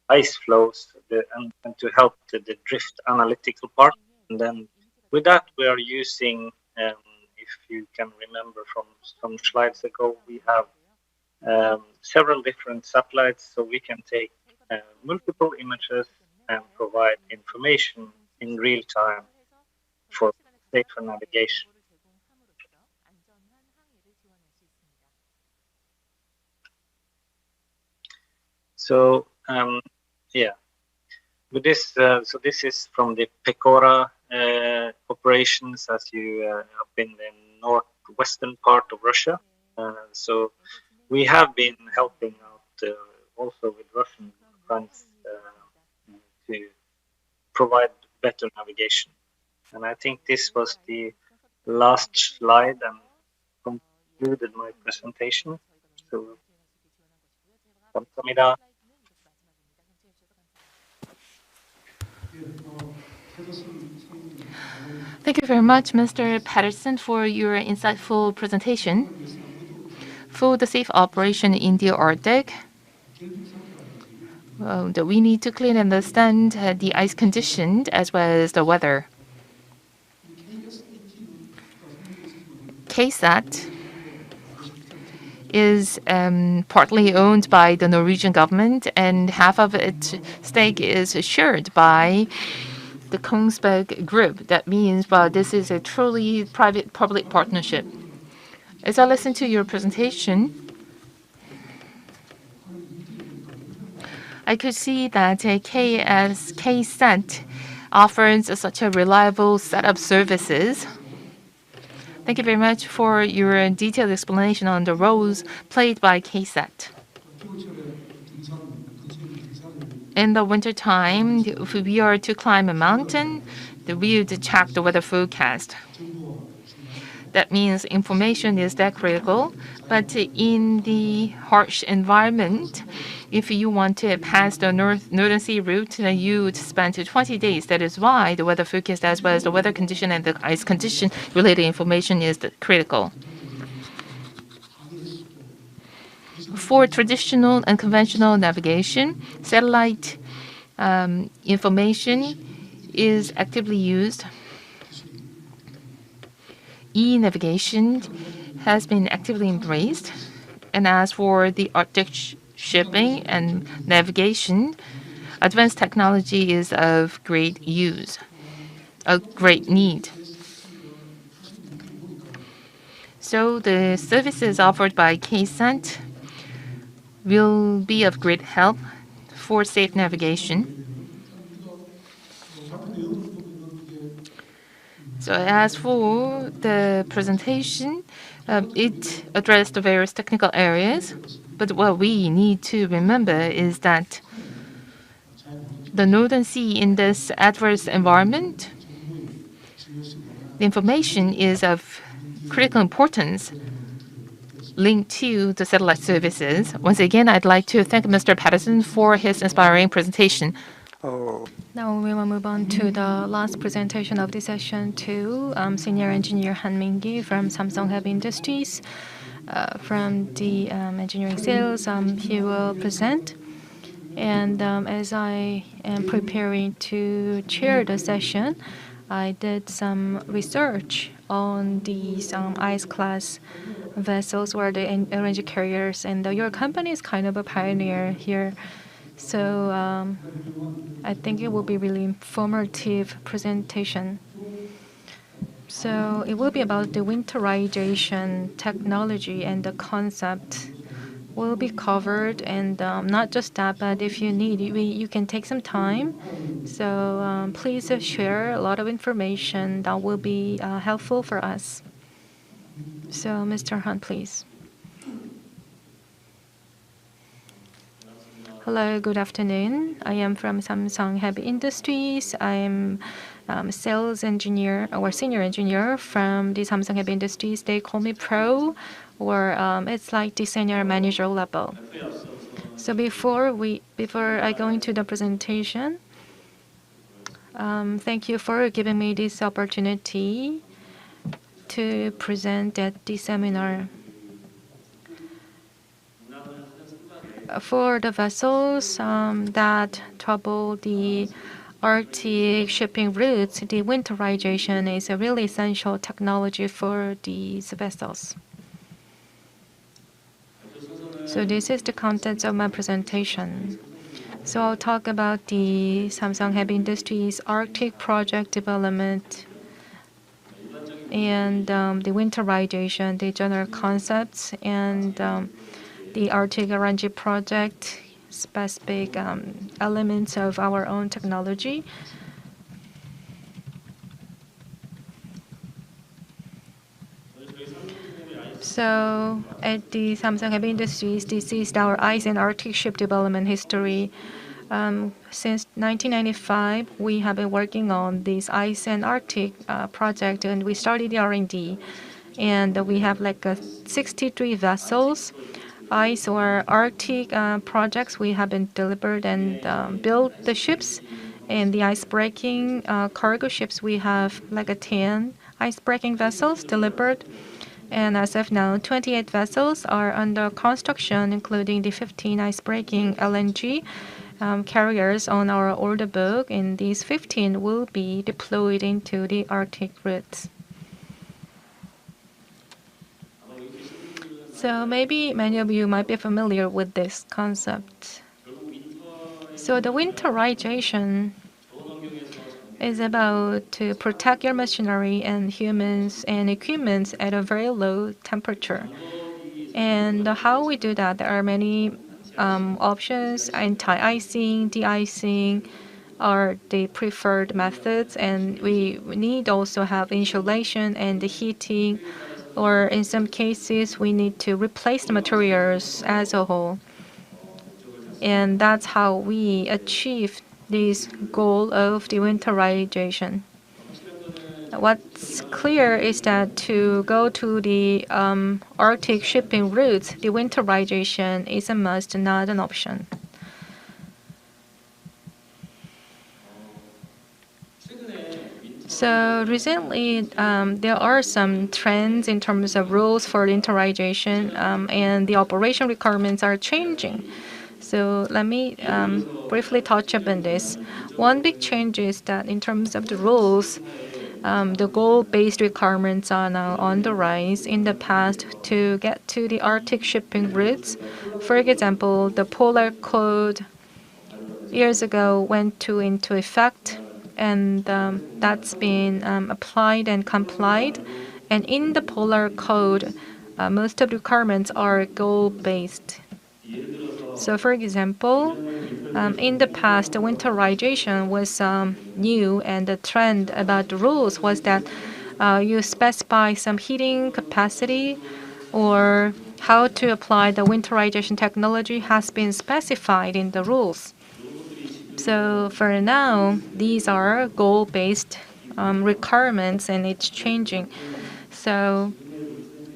ice flows and to help the drift analytical part. And then with that we are using, if you can remember from some slides ago, we have several different satellites, so we can take multiple images and provide information in real time for safer navigation. So yeah, with this, so this is from the Pecora operations, as you have been in northwestern part of Russia. So we have been helping out also with Russian funds to provide better navigation. And I think this was the last slide and concluded my presentation. So, 감사합니다. Thank you very much, Mr. Patterson, for your insightful presentation. For the safe operation in the Arctic, that we need to clearly understand the ice condition as well as the weather. KSAT is partly owned by the Norwegian government, and half of its stake is shared by the Kongsberg Group. That means this is a truly private-public partnership. As I listen to your presentation, I could see that KSAT offers such a reliable set of services. Thank you very much for your detailed explanation on the roles played by KSAT. In the wintertime, if we are to climb a mountain, we would check the weather forecast. That means information is that critical. But in the harsh environment, if you want to pass the Northern Sea route, then you would spend 20 days. That is why the weather forecast as well as the weather condition and the ice condition related information is critical. For traditional and conventional navigation, satellite information is actively used. E-navigation has been actively embraced. And as for the Arctic shipping and navigation, advanced technology is of great use, a great need. So the services offered by KSAT will be of great help for safe navigation. So as for the presentation, it addressed the various technical areas. But what we need to remember is that the Northern Sea in this adverse environment, the information is of critical importance linked to the satellite services. Once again, I'd like to thank Mr. Patterson for his inspiring presentation. Now we will move on to the last presentation of this session to Senior Engineer Han Min-gi from Samsung Heavy Industries. From the engineering sales, he will present. And as I am preparing to chair the session, I did some research on these ice class vessels or the LNG carriers, and your company is kind of a pioneer here. So I think it will be really informative presentation. So it will be about the winterization technology, and the concept will be covered. And not just that, but if you need, you can take some time. So please share a lot of information that will be helpful for us. So Mr. Han, please. Hello, good afternoon. I am from Samsung Heavy Industries. I am sales engineer or senior engineer from the Samsung Heavy Industries. They call me pro, or it's like the senior manager level. So before I go into the presentation, Thank you for giving me this opportunity to present at this seminar. For the vessels that trouble the Arctic shipping routes, the winterization is a really essential technology for these vessels. So this is the contents of my presentation. So I'll talk about the Samsung Heavy Industries Arctic project development and the winterization, the general concepts, and the Arctic LNG project, specific elements of our own technology. So at the Samsung Heavy Industries, this is our ice and Arctic ship development history. Since 1995, we have been working on this ice and Arctic project, and we started the R&D. And we have like 63 vessels, ice or Arctic projects. We have been delivered and built the ships. And the ice-breaking cargo ships, we have like 10 ice-breaking vessels delivered. And as of now, 28 vessels are under construction, including the 15 ice-breaking LNG carriers on our order book, and these 15 will be deployed into the Arctic routes. So maybe many of you might be familiar with this concept. So the winterization is about to protect your machinery and humans and equipment at a very low temperature. And how we do that, there are many options. Anti-icing, de-icing are the preferred methods, and we need also have insulation and the heating, or in some cases we need to replace the materials as a whole. And that's how we achieve this goal of the winterization. What's clear is that to go to the Arctic shipping routes, the winterization is a must, not an option. So recently, there are some trends in terms of rules for winterization, and the operation requirements are changing. So let me briefly touch upon this. One big change is that in terms of the rules, the goal-based requirements are now on the rise. In the past, to get to the Arctic shipping routes, for example, the Polar Code years ago went into effect, and that's been applied and complied. And in the Polar Code, most of the requirements are goal-based. So, for example, in the past, the winterization was new, and the trend about the rules was that you specify some heating capacity, or how to apply the winterization technology has been specified in the rules. So for now, these are goal-based requirements, and it's changing. So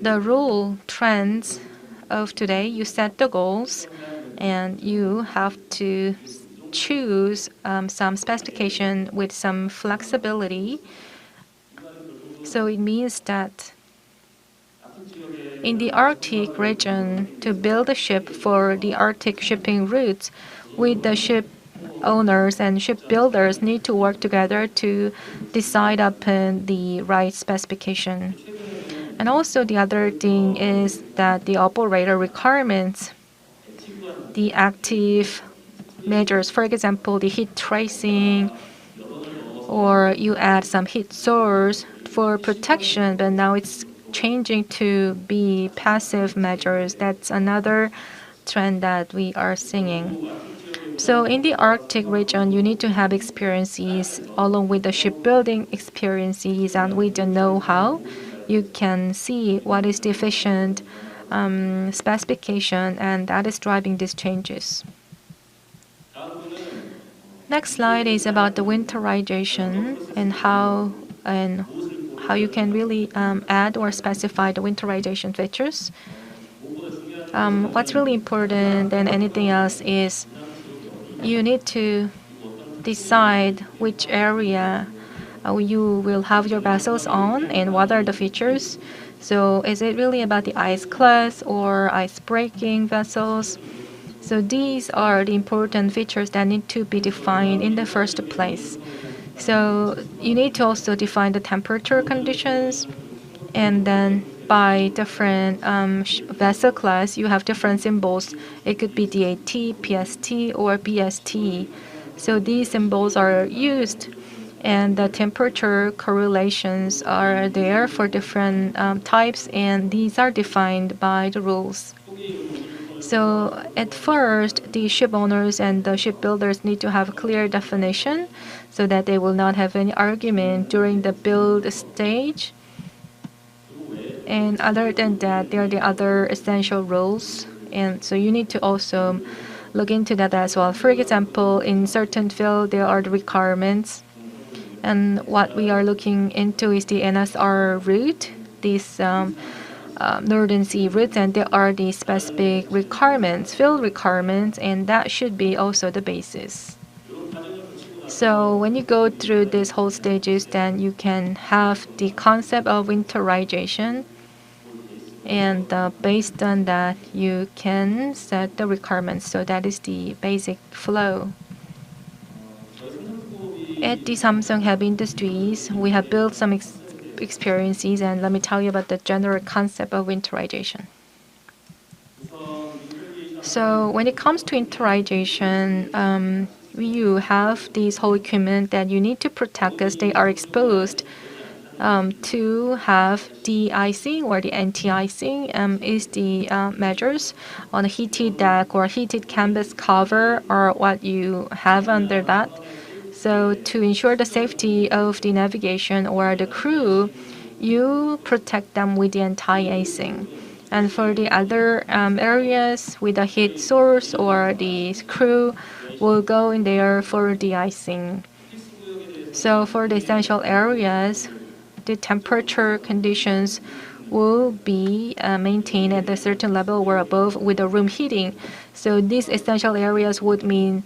the rule trends of today, you set the goals, and you have to choose some specification with some flexibility. So it means that in the Arctic region, to build a ship for the Arctic shipping routes, with the ship owners and shipbuilders need to work together to decide upon the right specification. And also the other thing is that the operator requirements, the active measures, for example, the heat tracing, or you add some heat source for protection, but now it's changing to be passive measures. That's another trend that we are seeing. So in the Arctic region, you need to have experiences along with the shipbuilding experiences, and with the know-how, you can see what is the efficient specification, and that is driving these changes. Next slide is about the winterization and how you can really add or specify the winterization features. What's really important than anything else is you need to decide which area you will have your vessels on and what are the features. So is it really about the ice class or ice breaking vessels? So these are the important features that need to be defined in the first place. So you need to also define the temperature conditions, and then by different vessel class, you have different symbols. It could be DAT, PST, or BST. So these symbols are used, and the temperature correlations are there for different types, and these are defined by the rules. So at first, the ship owners and the shipbuilders need to have a clear definition so that they will not have any argument during the build stage. And other than that, there are the other essential rules. And so you need to also look into that as well. For example, in certain field, there are the requirements. And what we are looking into is the NSR route, this Northern Sea route, and there are the specific requirements, field requirements, and that should be also the basis. So when you go through these whole stages, then you can have the concept of winterization, and based on that, you can set the requirements. So that is the basic flow. At the Samsung Heavy Industries, we have built some experiences, and let me tell you about the general concept of winterization. So when it comes to winterization, you have these whole equipment that you need to protect because they are exposed to have de-icing or the anti-icing is the measures on a heated deck or heated canvas cover or what you have under that. So to ensure the safety of the navigation or the crew, you protect them with the anti-icing. And for the other areas with the heat source or the crew will go in there for de-icing. So for the essential areas, the temperature conditions will be maintained at a certain level or above with the room heating. So these essential areas would mean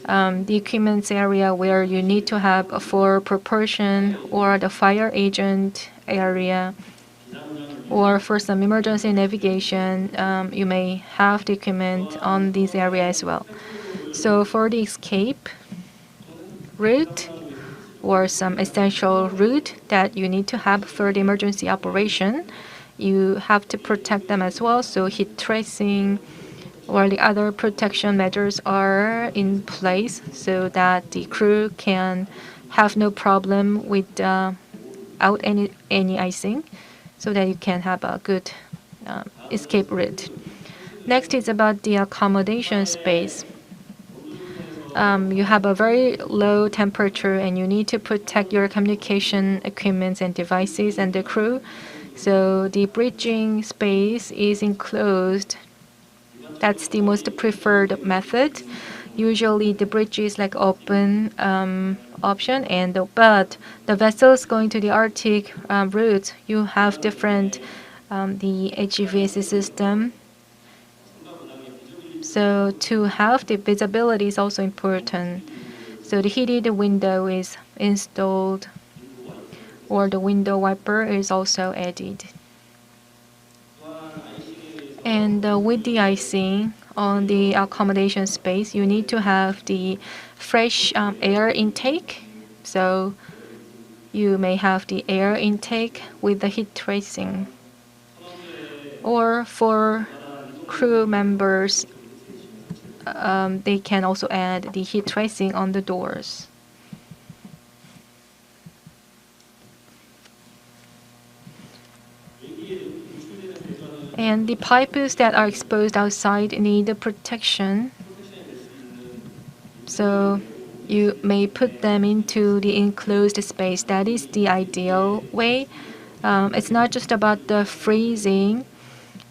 the equipment's area where you need to have a for propulsion or the fire agent area, or for some emergency navigation, you may have the equipment on this area as well. So for the escape route or some essential route that you need to have for the emergency operation, you have to protect them as well. So heat tracing or the other protection measures are in place so that the crew can have no problem without any icing, so that you can have a good escape route. Next is about the accommodation space. You have a very low temperature and you need to protect your communication equipment and devices and the crew. So the bridging space is enclosed. That's the most preferred method. Usually the bridge is like open option, and but the vessels going to the Arctic route, you have different the HVAC system. So to have the visibility is also important. So the heated window is installed, or the window wiper is also added. And with the icing on the accommodation space, you need to have the fresh air intake. So you may have the air intake with the heat tracing. Or for crew members, they can also add the heat tracing on the doors. And the pipes that are exposed outside need protection. So you may put them into the enclosed space. That is the ideal way. It's not just about the freezing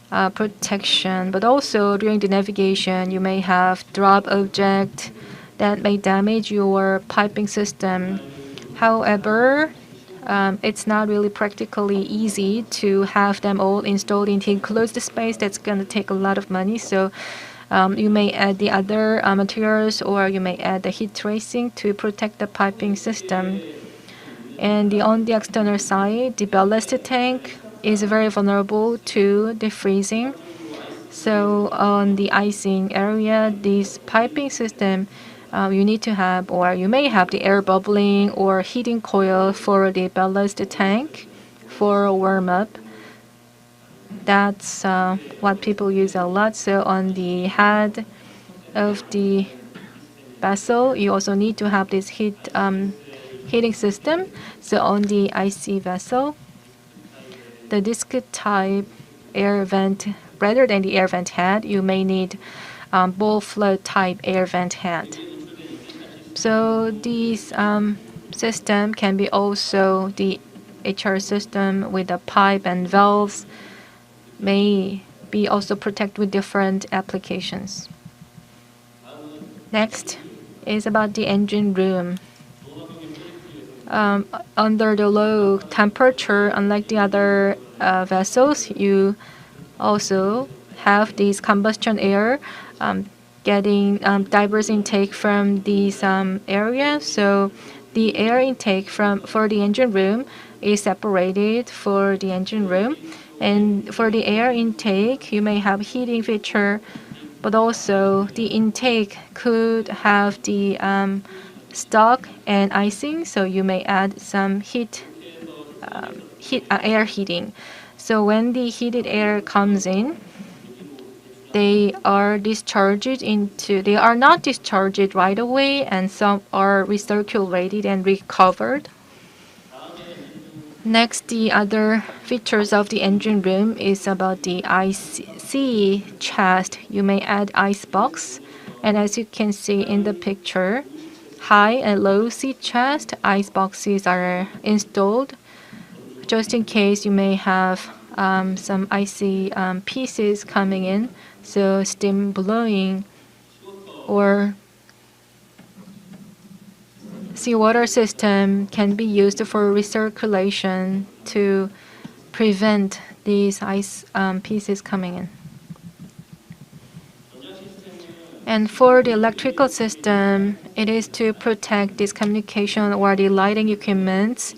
protection, but also during the navigation, you may have drop object that may damage your piping system. However, it's not really practically easy to have them all installed into enclosed space. That's going to take a lot of money. So You may add the other materials, or you may add the heat tracing to protect the piping system. And on the external side, the ballast tank is very vulnerable to the freezing. So on the icing area, this piping system, you need to have, or you may have the air bubbling or heating coil for the ballast tank for warm up. That's what people use a lot. So on the head of the vessel, you also need to have this heating system. So on the IC vessel, the disc type air vent, rather than the air vent head, you may need ball flow type air vent head. So this system can be also the HR system with the pipe and valves, may be also protected with different applications. Next is about the engine room. Under the low temperature, unlike the other vessels, you also have this combustion air getting diverse intake from these areas. So the air intake for the engine room is separated for the engine room. And for the air intake, you may have heating feature, but also the intake could have the stock and icing, so you may add some air heating. So when the heated air comes in, they are not discharged right away, and some are recirculated and recovered. Next, the other features of the engine room is about the IC chest. You may add ice box, and as you can see in the picture, high and low sea chest ice boxes are installed, just in case you may have some icy pieces coming in, so steam blowing or seawater system can be used for recirculation to prevent these ice pieces coming in. And for the electrical system, it is to protect this communication or the lighting equipment.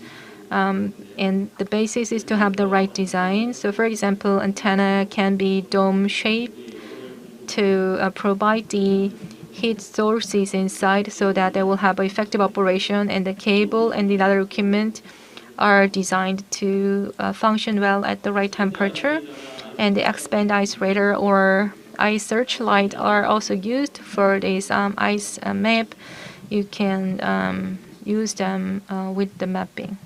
And the basis is to have the right design. So for example, antenna can be dome shaped to provide the heat sources inside so that they will have effective operation, and the cable and the other equipment are designed to function well at the right temperature. And the expand ice radar or ice searchlight are also used for this ice map. You can use them with the mapping.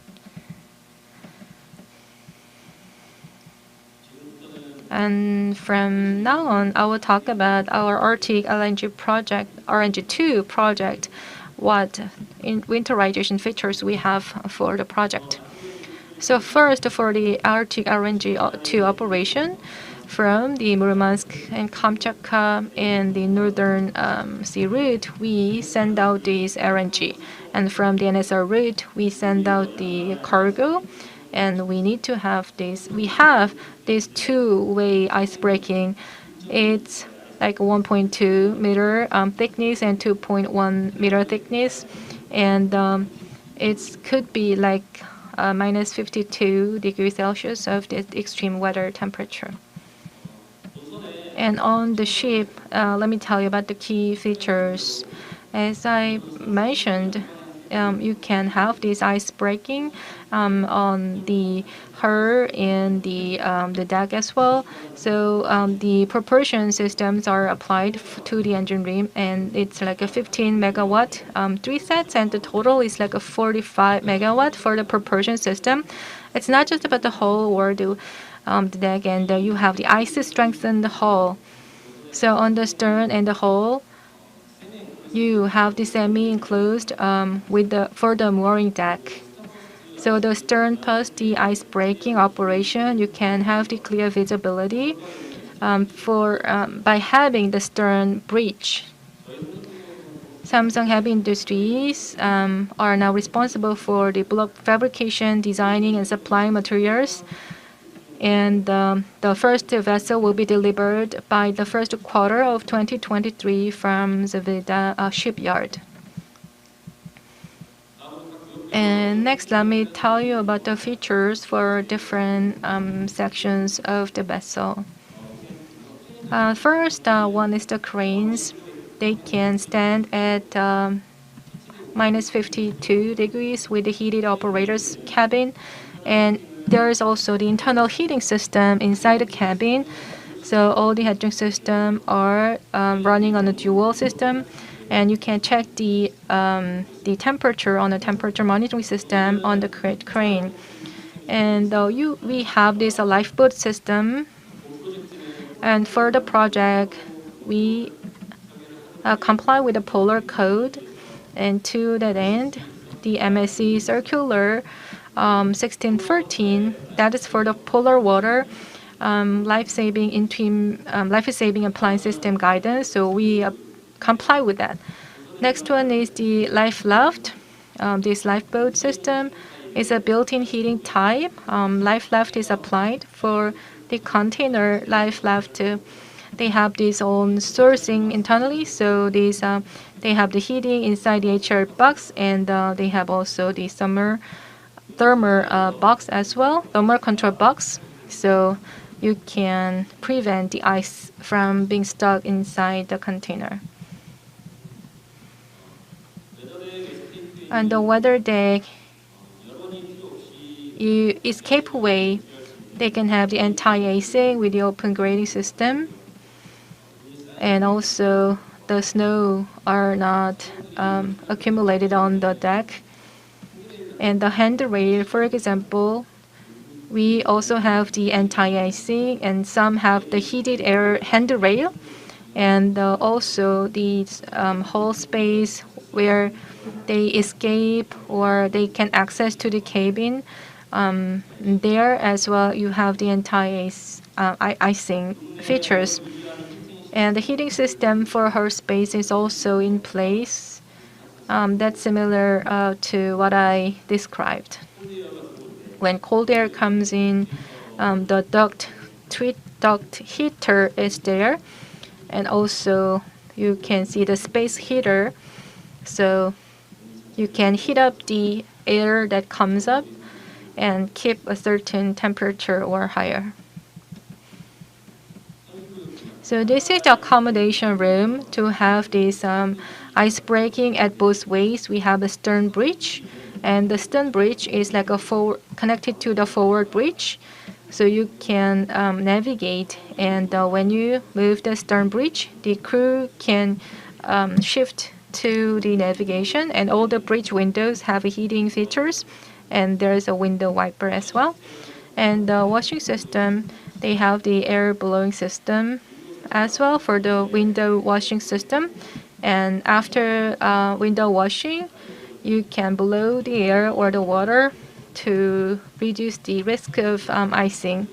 And from now on, I will talk about our Arctic LNG project, RNG2 project, what winterization features we have for the project. So first, for the Arctic LNG2 operation, from the Murmansk and Kamchatka and the northern sea route, we send out this LNG. And from the NSR route, we send out the cargo. And we need to have this. We have this two-way ice breaking. It's like 1.2 meter thickness and 2.1 meter thickness, and it could be like minus 52 degrees Celsius of the extreme weather temperature. And on the ship, let me tell you about the key features. As I mentioned, you can have this ice breaking on the hull and the deck as well. So the propulsion systems are applied to the engine room, and it's like a 15 megawatt 3 sets, and the total is like a 45 megawatt for the propulsion system. It's not just about the hull or the deck, and you have the ice strengthened hull. So on the stern and the hull, you have the semi-enclosed for the mooring deck. So the stern plus the ice breaking operation, you can have the clear visibility by having the stern breach. Samsung Heavy Industries are now responsible for the block fabrication, designing, and supplying materials. and the first vessel will be delivered by the first quarter of 2023 from the Vida shipyard. And next, let me tell you about the features for different sections of the vessel. First, one is the cranes. They can stand at minus 52 degrees with the heated operator's cabin. And there is also the internal heating system inside the cabin. So all the heating system are running on a dual system, and you can check the temperature on the temperature monitoring system on the crane. And we have this lifeboat system. And for the project, we comply with the polar code. And to that end, the MSC Circular 1613, that is for the polar water life-saving appliance system guidance. So we comply with that. Next one is the life raft. This lifeboat system is a built-in heating type. Life raft is applied for the container life raft. They have this own sourcing internally, so they have the heating inside the HR box, and they have also the thermal box as well, thermal control box. So you can prevent the ice from being stuck inside the container. On the weather deck, you escape away. They can have the anti-icing with the open grading system, and also the snow are not accumulated on the deck. And the handrail, for example, we also have the anti-icing, and some have the heated air handrail, and also the whole space where they escape or they can access to the cabin. There as well, you have the anti-icing features. And the heating system for her space is also in place. That's similar to what I described. When cold air comes in, the tweet duct heater is there, and also you can see the space heater, so you can heat up the air that comes up and keep a certain temperature or higher. So this is the accommodation room. To have this ice breaking at both ways, we have a stern bridge, and the stern bridge is like connected to the forward bridge, so you can navigate. And when you move the stern bridge, the crew can shift to the navigation, and all the bridge windows have heating features, and there is a window wiper as well. And the washing system, they have the air blowing system as well for the window washing system. And after window washing, you can blow the air or the water to reduce the risk of icing.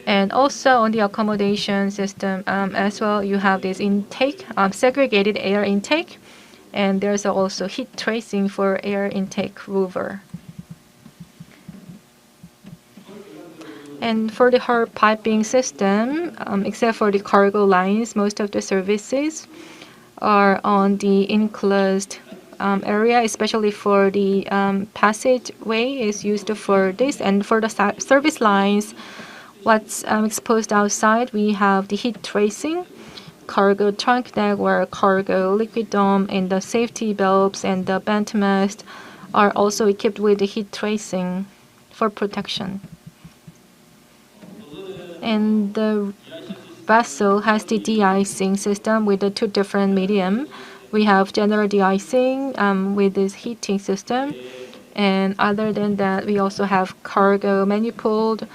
And also on the accommodation system as well, you have this intake, segregated air intake, and there's also heat tracing for air intake louver. And for the her piping system, except for the cargo lines, most of the services are on the enclosed area, especially for the passageway is used for this. And for the service lines, what's exposed outside, we have the heat tracing, cargo trunk deck or cargo liquid dome, and the safety valves and the bent mast are also equipped with the heat tracing for protection. And the vessel has the de-icing system with the two different medium. We have general de-icing with this heating system, and other than that, we also have cargo manifold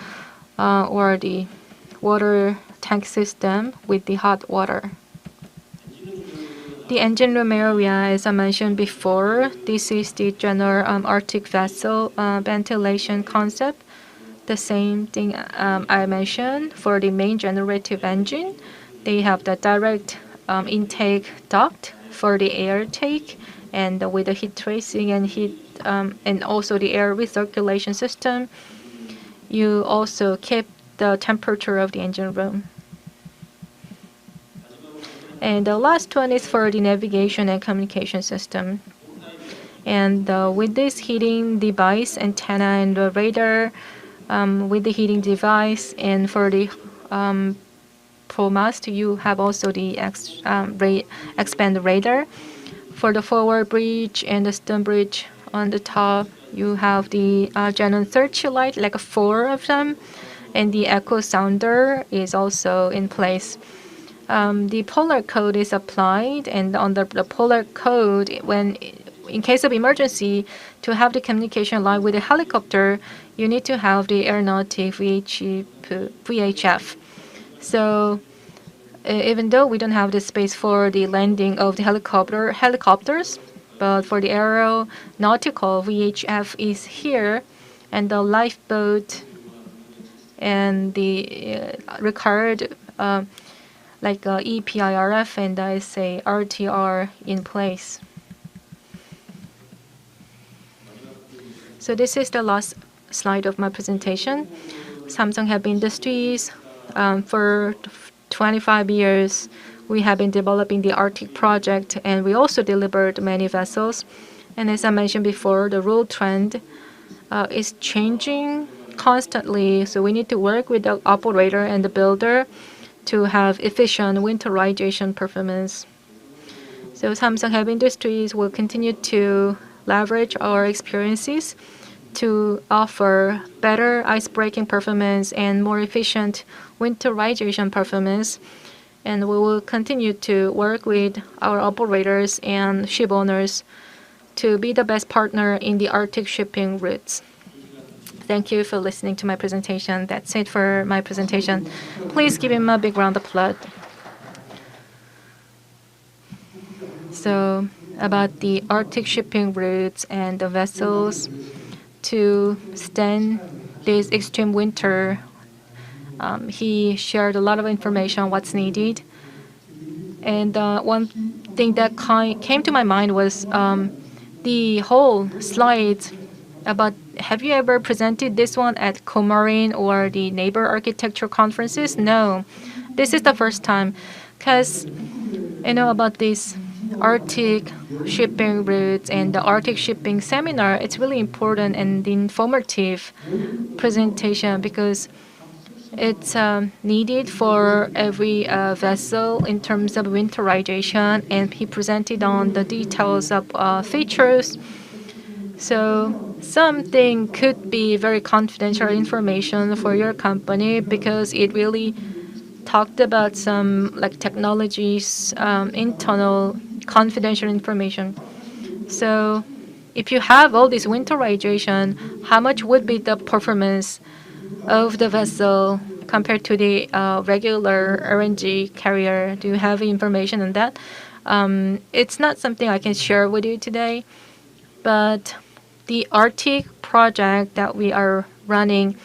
or the water tank system with the hot water. The engine room area, as I mentioned before, this is the general Arctic vessel ventilation concept. The same thing I mentioned for the main generative engine. They have the direct intake duct for the air take, and with the heat tracing and and also the air recirculation system. You also keep the temperature of the engine room. And the last one is for the navigation and communication system. And with this heating device, antenna and the radar, with the heating device, and for the ProMast, you have also the expand radar. For the forward bridge and the stern bridge on the top, you have the Xenon searchlight, like 4 of them, and the echo sounder is also in place. The polar code is applied, and under the polar code, when in case of emergency, to have the communication line with the helicopter, you need to have the aeronautic VHF. So even though we don't have the space for the landing of the helicopters, but for the aeronautical VHF is here, and the lifeboat and the required like EPIRF and I say RTR in place. So this is the last slide of my presentation. Samsung Heavy Industries, for 25 years, we have been developing the Arctic project, and we also delivered many vessels. And as I mentioned before, the road trend is changing constantly, so we need to work with the operator and the builder to have efficient winterization performance. So Samsung Heavy Industries will continue to leverage our experiences to offer better ice-breaking performance and more efficient winterization performance. And we will continue to work with our operators and ship owners to be the best partner in the Arctic shipping routes. Thank you for listening to my presentation. That's it for my presentation. Please give him a big round of applause. So about the Arctic shipping routes and the vessels to stand this extreme winter, he shared a lot of information on what's needed. And one thing that came to my mind was the whole slides about, have you ever presented this one at Comarine or the neighbor architecture conferences? No, this is the first time, because about this Arctic shipping routes and the Arctic shipping seminar. It's really important and informative presentation because it's needed for every vessel in terms of winterization, and he presented on the details of features. So something could be very confidential information for your company because it really talked about some like technologies, internal confidential information. So if you have all this winterization, how much would be the performance of the vessel compared to the regular RNG carrier? Do you have information on that? It's not something I can share with you today, but the Arctic project that we are running,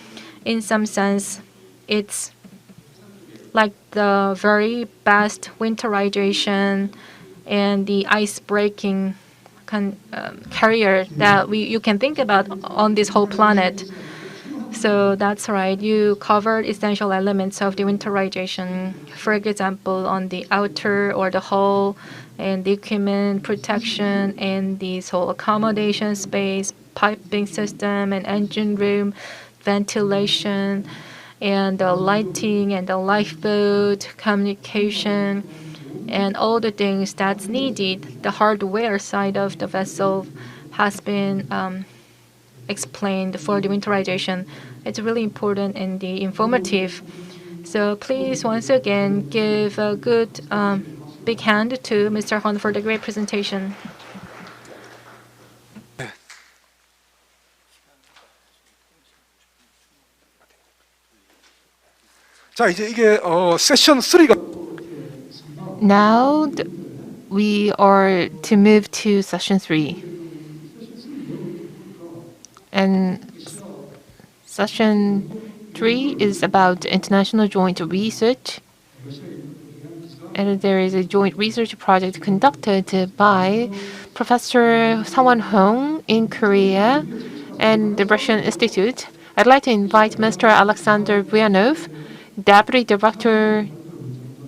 in some sense, it's like the very best winterization and the ice breaking carrier that you can think about on this whole planet. So that's right. You covered essential elements of the winterization. For example, on the outer or the hull and the equipment protection and this whole accommodation space, piping system and engine room, ventilation, and the lighting and the lifeboat, communication, and all the things that's needed. The hardware side of the vessel has been explained for the winterization. It's really important and the informative. So please once again give a good big hand to Mr. Hon for the great presentation. 자, 이제 이게 세션 3가 Now we are to move to session 3. And session 3 is about international joint research. And there is a joint research project conducted by Professor Sangwon Hong in Korea and the Russian Institute I'd like to invite Mr. Alexander Vuyanov, Deputy Director,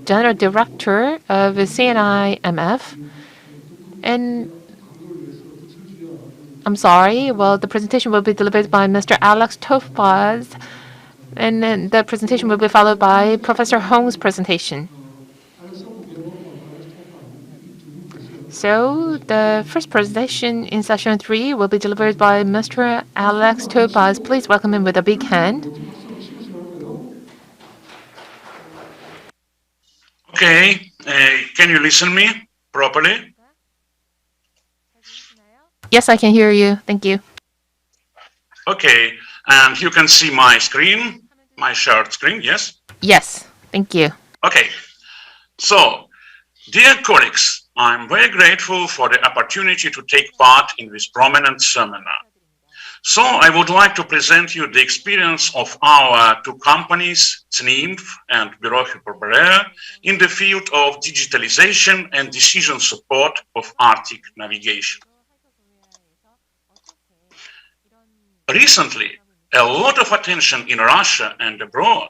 General Director of CNIMF. And I'm sorry, well, the presentation will be delivered by Mr. Alex Tofbaz, and then the presentation will be followed by Professor Hong's presentation. So the first presentation in session 3 will be delivered by Mr. Alex Tofbaz. Please welcome him with a big hand. Okay, can you listen me properly? Yes, I can hear you. Thank you. Okay, and you can see my screen, my shared screen, yes? Yes, thank you. Okay, so, dear colleagues, I'm very grateful for the opportunity to take part in this prominent seminar. So, I would like to present you the experience of our two companies, CNIMF and Bureau Hyperborea, in the field of digitalization and decision support of Arctic navigation. Recently, a lot of attention in Russia and abroad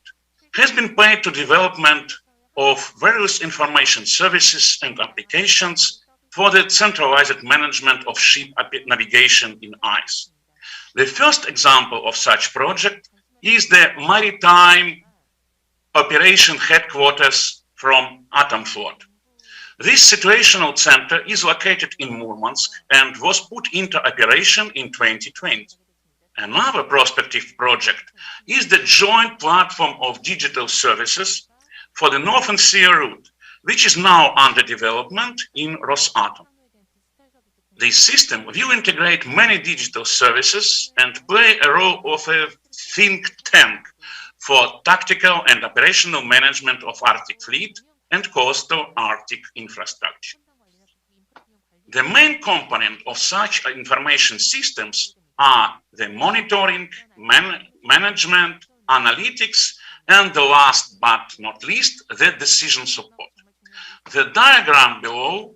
has been paid to development of various information services and applications for the centralized management of ship navigation in ice. The first example of such project is the Maritime Operation Headquarters from Atomflot. This situational center is located in Murmansk and was put into operation in 2020. Another prospective project is the joint platform of digital services for the Northern Sea route, which is now under development in Rosatom. This system will integrate many digital services and play a role of a think tank for tactical and operational management of Arctic fleet and coastal Arctic infrastructure. The main component of such information systems are the monitoring, management, analytics, and the last but not least, the decision support. The diagram below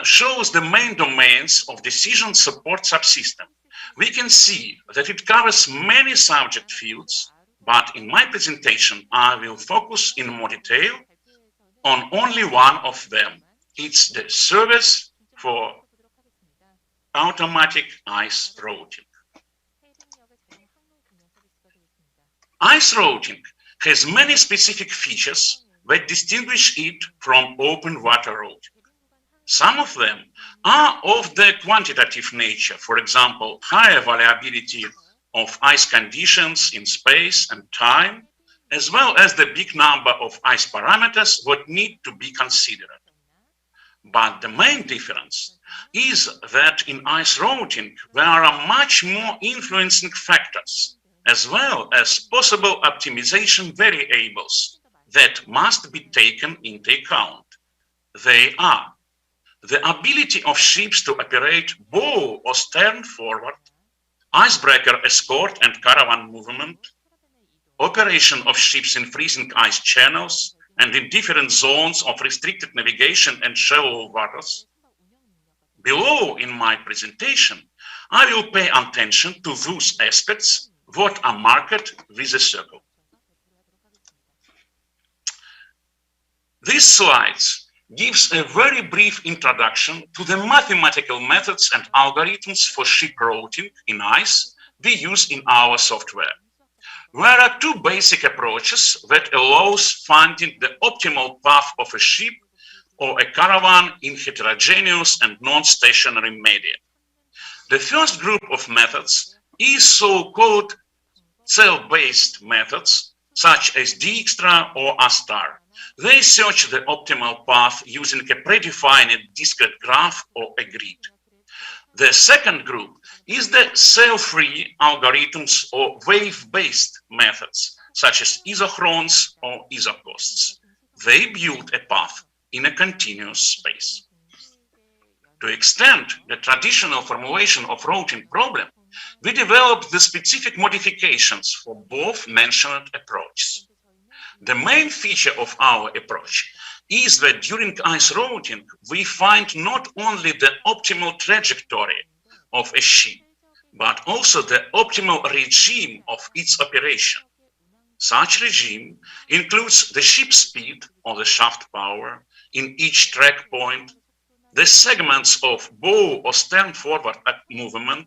shows the main domains of decision support subsystem. We can see that it covers many subject fields, but in my presentation, I will focus in more detail on only one of them. It's the service for automatic ice routing. Ice routing has many specific features that distinguish it from open water routing. Some of them are of the quantitative nature, for example, high availability of ice conditions in space and time, as well as the big number of ice parameters that need to be considered. But the main difference is that in ice routing, there are much more influencing factors, as well as possible optimization variables that must be taken into account. They are the ability of ships to operate bow or stern forward, icebreaker escort and caravan movement, operation of ships in freezing ice channels and in different zones of restricted navigation and shallow waters. Below in my presentation, I will pay attention to those aspects that are marked with a circle. These slides gives a very brief introduction to the mathematical methods and algorithms for ship routing in ice we use in our software. There are two basic approaches that allows finding the optimal path of a ship or a caravan in heterogeneous and non-stationary media. The first group of methods is so-called cell-based methods, such as Dijkstra or A*STAR. They search the optimal path using a predefined discrete graph or a grid. The second group is the cell-free algorithms or wave-based methods, such as isochrons or isocosts. They build a path in a continuous space. To extend the traditional formulation of routing problem, we developed the specific modifications for both mentioned approaches. The main feature of our approach is that during ice routing, we find not only the optimal trajectory of a ship, but also the optimal regime of its operation. Such regime includes the ship speed or the shaft power in each track point, the segments of bow or stern forward movement,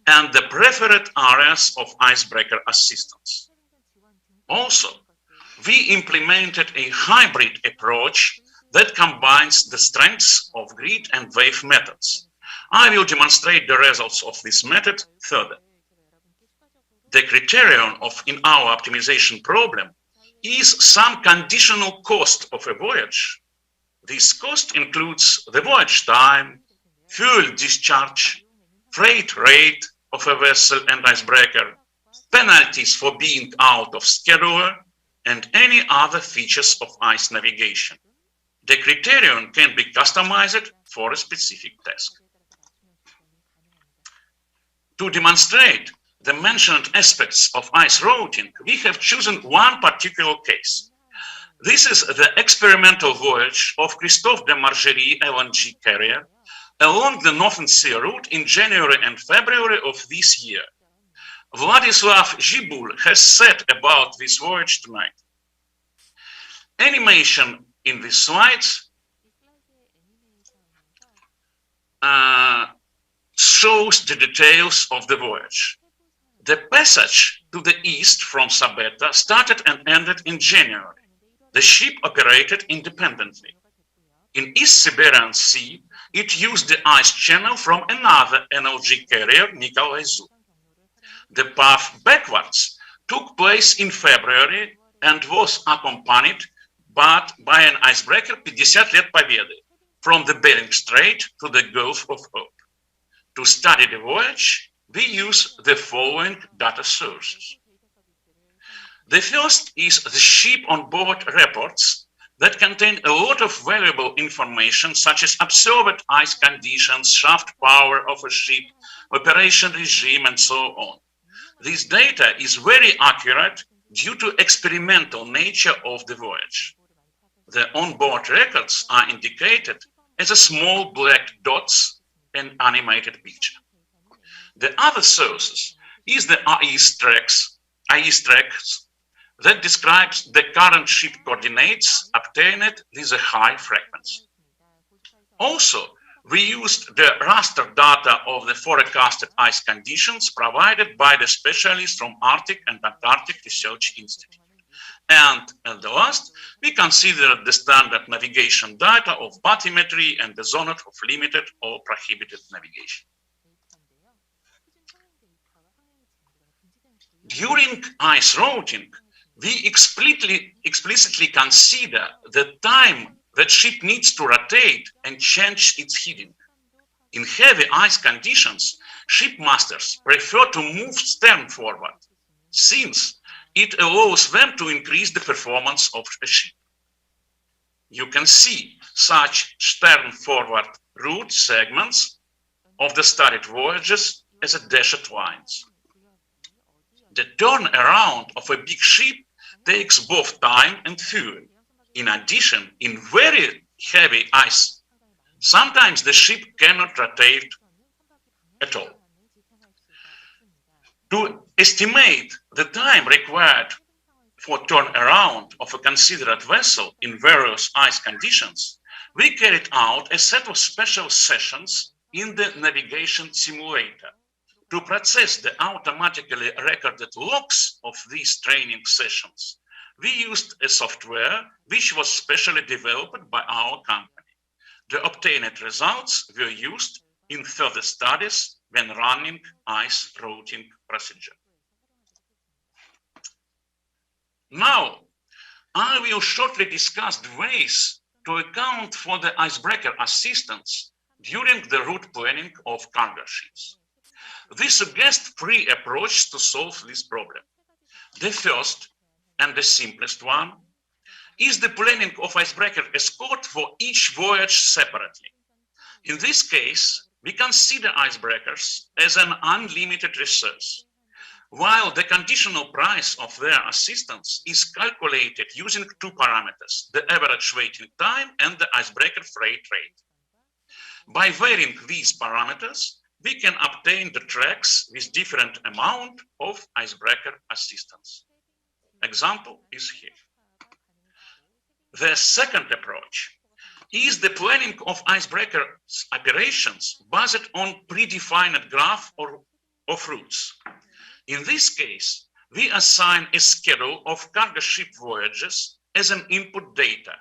and the preferred areas of icebreaker assistance. Also, we implemented a hybrid approach that combines the strengths of grid and wave methods. I will demonstrate the results of this method further. The criterion in our optimization problem is some conditional cost of a voyage. This cost includes the voyage time, fuel discharge, freight rate of a vessel and icebreaker, penalties for being out of schedule, and any other features of ice navigation. The criterion can be customized for a specific task. To demonstrate the mentioned aspects of ice routing, we have chosen one particular case. This is the experimental voyage of Christophe de Margerie LNG carrier along the Northern Sea route in January and February of this year. Vladislav Zhibul has said about this voyage tonight. Animation in these slides shows the details of the voyage. The passage to the east from Sabeta started and ended in January. The ship operated independently. In East Siberian Sea, it used the ice channel from another NLG carrier, Nikolai Zub. The path backwards took place in February and was accompanied by an icebreaker 50 Let Победы from the Bering Strait to the Gulf of Hope. To study the voyage, we use the following data sources. The first is the ship on board reports that contain a lot of valuable information such as observed ice conditions, shaft power of a ship, operation regime, and so on. This data is very accurate due to experimental nature of the voyage. The onboard records are indicated as a small black dots and animated picture. The other sources is the AIS tracks that describes the current ship coordinates obtained with a high frequency. Also, we used the raster data of the forecasted ice conditions provided by the specialists from Arctic and Antarctic Research Institute. And at the last, we considered the standard navigation data of bathymetry and the zone of limited or prohibited navigation. During ice routing, we explicitly consider the time that ship needs to rotate and change its heading. In heavy ice conditions, shipmasters prefer to move stern forward, since it allows them to increase the performance of a ship. You can see such stern forward route segments of the studied voyages as a dashed lines. The turnaround of a big ship takes both time and fuel. In addition, in very heavy ice, sometimes the ship cannot rotate at all. To estimate the time required for turnaround of a considered vessel in various ice conditions, we carried out a set of special sessions in the navigation simulator. To process the automatically recorded logs of these training sessions, we used a software which was specially developed by our company. The obtained results were used in further studies when running ice routing procedure. Now, I will shortly discuss the ways to account for the icebreaker assistance during the route planning of cargo ships. We suggest three approaches to solve this problem. The first and the simplest one is the planning of icebreaker escort for each voyage separately. In this case, we consider icebreakers as an unlimited resource, while the conditional price of their assistance is calculated using two parameters, the average waiting time and the icebreaker freight rate. By varying these parameters, we can obtain the tracks with different amount of icebreaker assistance. Example is here. The second approach is the planning of icebreaker operations based on predefined graph of routes. In this case, we assign a schedule of cargo ship voyages as an input data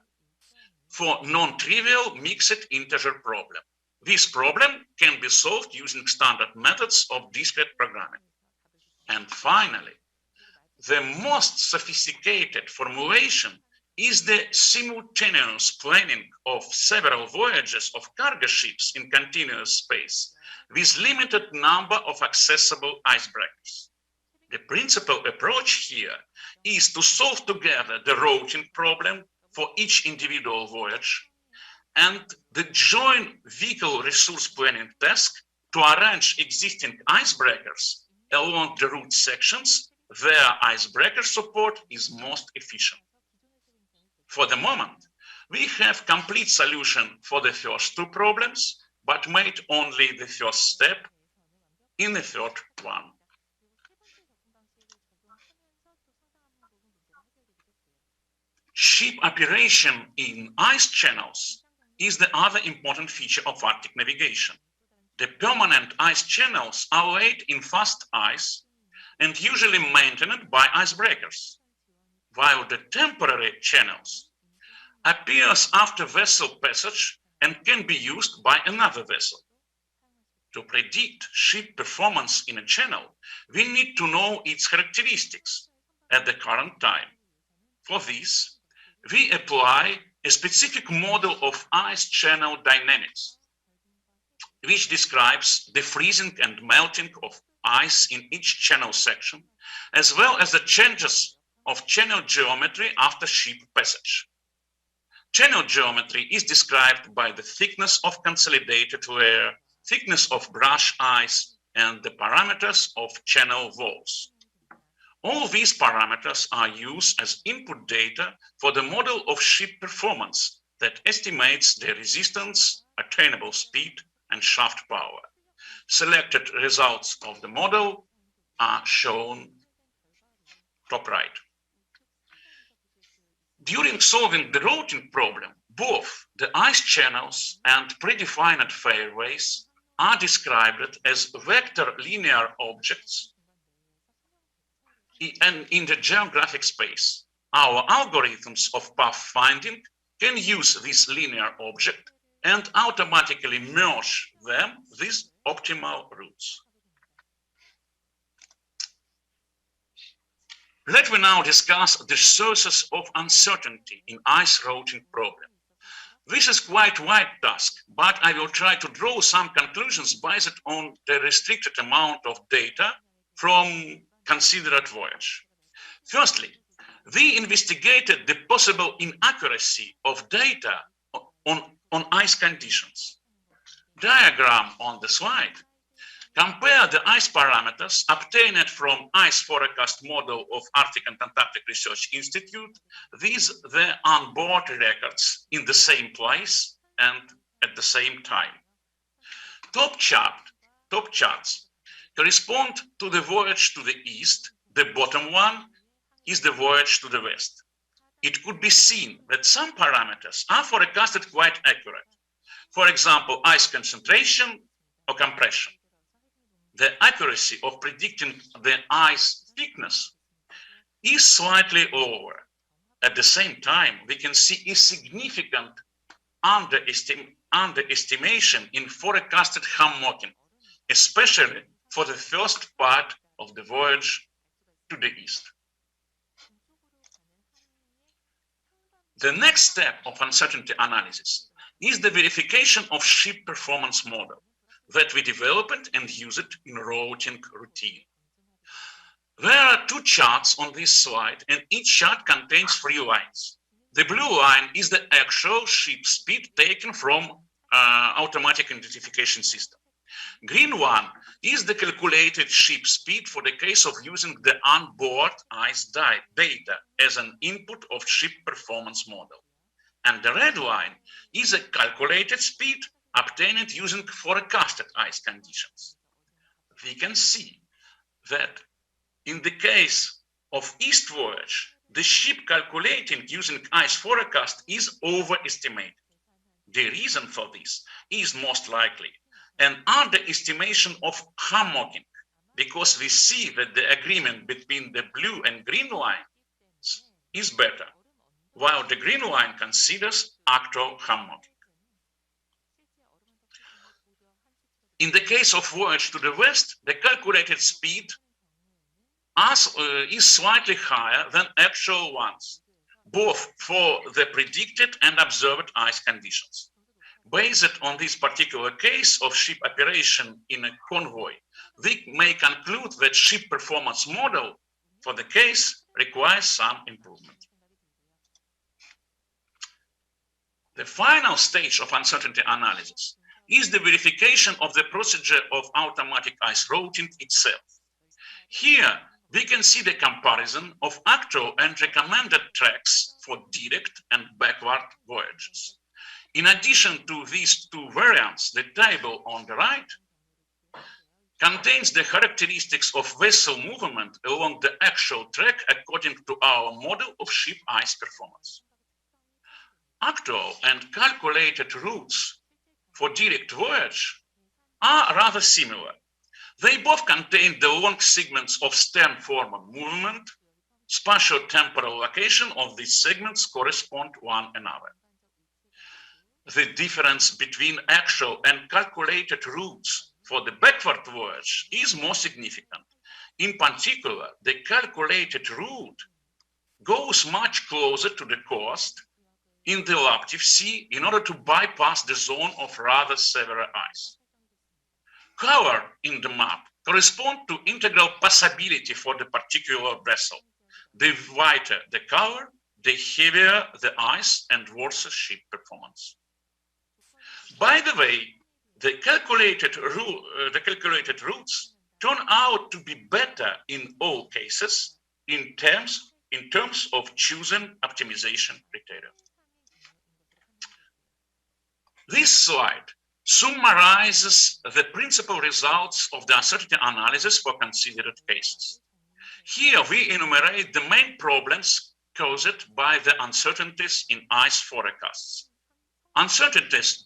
for non-trivial mixed integer problem. This problem can be solved using standard methods of discrete programming. And finally, the most sophisticated formulation is the simultaneous planning of several voyages of cargo ships in continuous space with limited number of accessible icebreakers. The principal approach here is to solve together the routing problem for each individual voyage and the joint vehicle resource planning task to arrange existing icebreakers along the route sections where icebreaker support is most efficient. For the moment, we have complete solution for the first two problems, but made only the first step in the third one. Ship operation in ice channels is the other important feature of Arctic navigation. The permanent ice channels are laid in fast ice and usually maintained by icebreakers, while the temporary channels appears after vessel passage and can be used by another vessel. To predict ship performance in a channel, we need to know its characteristics at the current time. For this, we apply a specific model of ice channel dynamics, which describes the freezing and melting of ice in each channel section, as well as the changes of channel geometry after ship passage. Channel geometry is described by the thickness of consolidated layer, thickness of brush ice, and the parameters of channel walls. All these parameters are used as input data for the model of ship performance that estimates the resistance, attainable speed, and shaft power. Selected results of the model are shown top right. During solving the routing problem, both the ice channels and predefined fairways are described as vector linear objects and in the geographic space. Our algorithms of pathfinding can use this linear object and automatically merge them with optimal routes. Let me now discuss the sources of uncertainty in ice routing problem. This is quite a wide task, but I will try to draw some conclusions based on the restricted amount of data from considered voyage. Firstly, we investigated the possible inaccuracy of data on ice conditions. Diagram on the slide compare the ice parameters obtained from ice forecast model of Arctic and Antarctic Research Institute with the onboard records in the same place and at the same time. Top charts correspond to the voyage to the east. The bottom one is the voyage to the west. It could be seen that some parameters are forecasted quite accurate. For example, ice concentration or compression. The accuracy of predicting the ice thickness is slightly lower. At the same time, we can see a significant underestimation in forecasted hammocking, especially for the first part of the voyage to the east. The next step of uncertainty analysis is the verification of ship performance model that we developed and used in routing routine. There are two charts on this slide, and each chart contains 3 lines. The blue line is the actual ship speed taken from automatic identification system. Green one is the calculated ship speed for the case of using the onboard ice data as an input of ship performance model. And the red line is a calculated speed obtained using forecasted ice conditions. We can see that in the case of east voyage, the ship calculating using ice forecast is overestimated. The reason for this is most likely an underestimation of hammocking, because we see that the agreement between the blue and green lines is better, while the green line considers actual hammocking. In the case of voyage to the west, the calculated speed is slightly higher than actual ones, both for the predicted and observed ice conditions. Based on this particular case of ship operation in a convoy, we may conclude that ship performance model for the case requires some improvement. The final stage of uncertainty analysis is the verification of the procedure of automatic ice routing itself. Here, we can see the comparison of actual and recommended tracks for direct and backward voyages. In addition to these two variants, the table on the right contains the characteristics of vessel movement along the actual track according to our model of ship ice performance. Actual and calculated routes for direct voyage are rather similar. They both contain the long segments of stern-forward movement. Spatial-temporal location of these segments correspond one another. The difference between actual and calculated routes for the backward voyage is more significant. In particular, the calculated route goes much closer to the coast in the Laptev Sea in order to bypass the zone of rather severe ice. Color in the map correspond to integral possibility for the particular vessel. The whiter the color, the heavier the ice and worse ship performance. By the way, the calculated routes turn out to be better in all cases in terms of choosing optimization criteria. This slide summarizes the principal results of the uncertainty analysis for considered cases. Here we enumerate the main problems caused by the uncertainties in ice forecasts. Uncertainties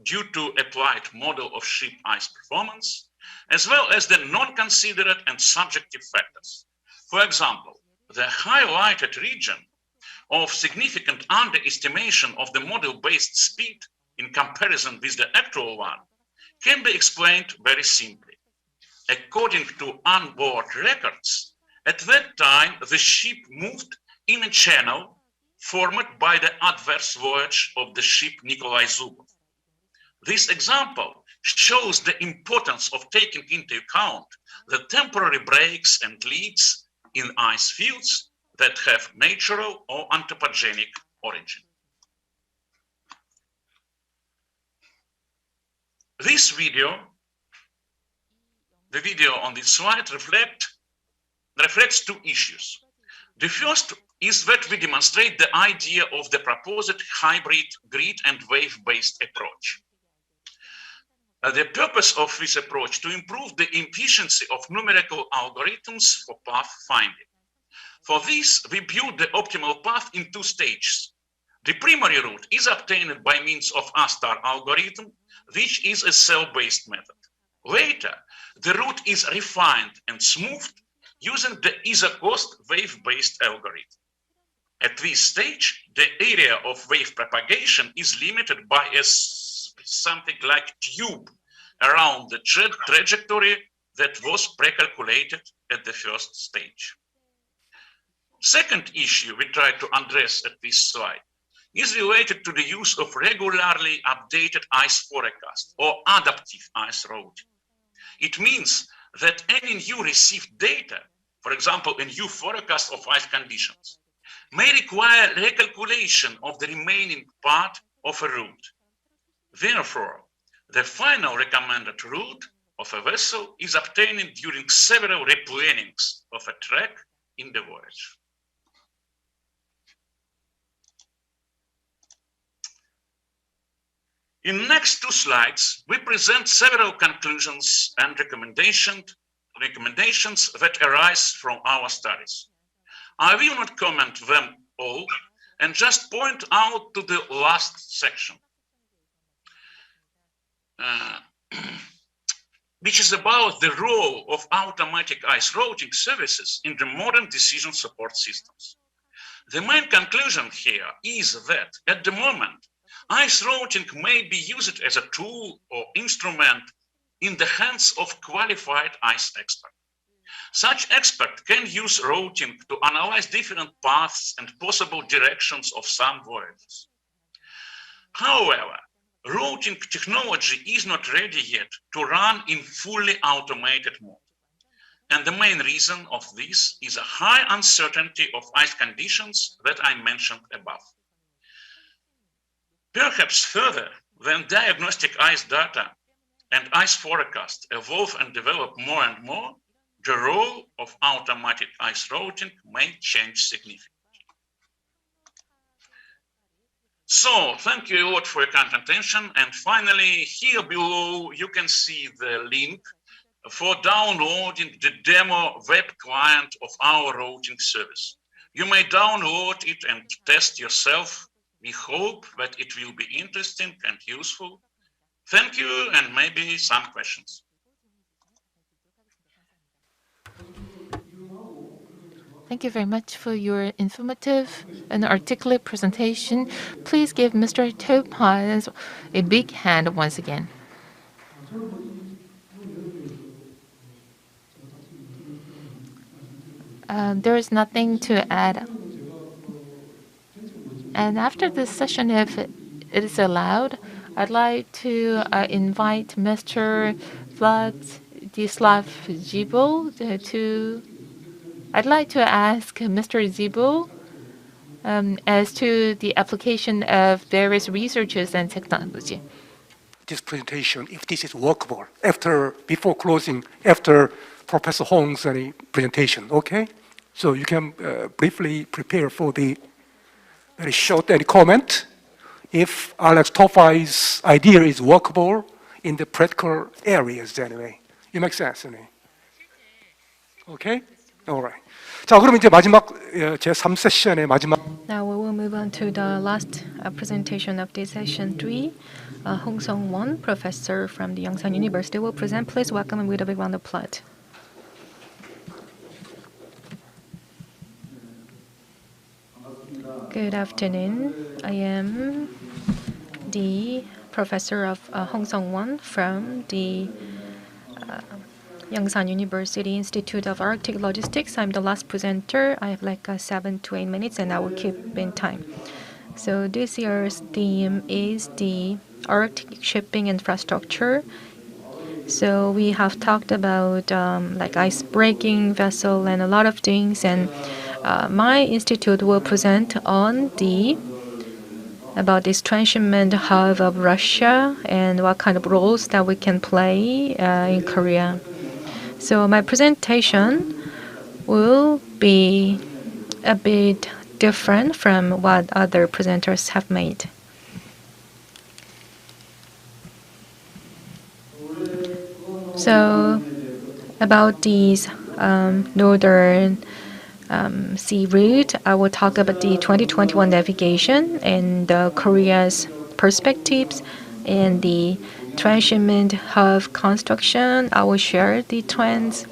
due to applied model of ship ice performance, as well as the non-considered and subjective factors. For example, the highlighted region of significant underestimation of the model-based speed in comparison with the actual one can be explained very simply. According to onboard records, at that time the ship moved in a channel formed by the adverse voyage of the ship Nikolai Zubov. This example shows the importance of taking into account the temporary breaks and leads in ice fields that have natural or anthropogenic origin. This video, the video on this slide reflects two issues. The first is that we demonstrate the idea of the proposed hybrid grid and wave-based approach. The purpose of this approach to improve the efficiency of numerical algorithms for path finding. For this, we build the optimal path in two stages. The primary route is obtained by means of A-star algorithm, which is a cell-based method. Later, the route is refined and smoothed using the ISO-cost wave-based algorithm. At this stage, the area of wave propagation is limited by something like tube around the trajectory that was pre-calculated at the first stage. Second issue we try to address at this slide is related to the use of regularly updated ice forecast or adaptive ice routing. It means that any new received data, for example, a new forecast of ice conditions, may require recalculation of the remaining part of a route. Therefore, the final recommended route of a vessel is obtained during several replannings of a track in the voyage. In next two slides, we present several conclusions and recommendations that arise from our studies. I will not comment them all and just point out to the last section, which is about the role of automatic ice routing services in the modern decision support systems. The main conclusion here is that at the moment, ice routing may be used as a tool or instrument in the hands of qualified ice experts. Such experts can use routing to analyze different paths and possible directions of some voyages. However, routing technology is not ready yet to run in fully automated mode. And the main reason of this is a high uncertainty of ice conditions that I mentioned above. Perhaps further, when diagnostic ice data and ice forecast evolve and develop more and more, the role of automatic ice routing may change significantly. So, thank you a lot for your kind attention. And finally, here below, you can see the link for downloading the demo web client of our routing service. You may download it and test yourself. We hope that it will be interesting and useful. Thank you, and maybe some questions. Thank you very much for your informative and articulate presentation. Please give Mr. Topaz a big hand once again. There is nothing to add. And after this session, if it is allowed, I'd like to invite Mr. Vladislav Zibel to. I'd like to ask Mr. Zibel as to the application of various researches and technology. This presentation, if this is workable, before closing, after Professor Hong's presentation, okay? So you can briefly prepare for the very short comment. If Alex Topaz's idea is workable in the practical areas anyway. It makes sense, anyway. Okay? All right. 자, 그럼 이제 마지막 제 3세션의 마지막. Now we will move on to the last presentation of this session 3. Hong Sung-won, professor from the Yongsan University, will present. Please welcome him with a big round of applause. Good afternoon. I am the professor of Hong Sung-won from the Yongsan University Institute of Arctic Logistics. I'm the last presenter. I have like 7 to 8 minutes, and I will keep in time. So this year's theme is the Arctic shipping infrastructure. So we have talked about like ice breaking vessel and a lot of things, and my institute will present on about this transshipment hub of Russia and what kind of roles that we can play in Korea. So my presentation will be a bit different from what other presenters have made. So about these northern sea route, I will talk about the 2021 navigation and Korea's perspectives and the transshipment hub construction. I will share the trends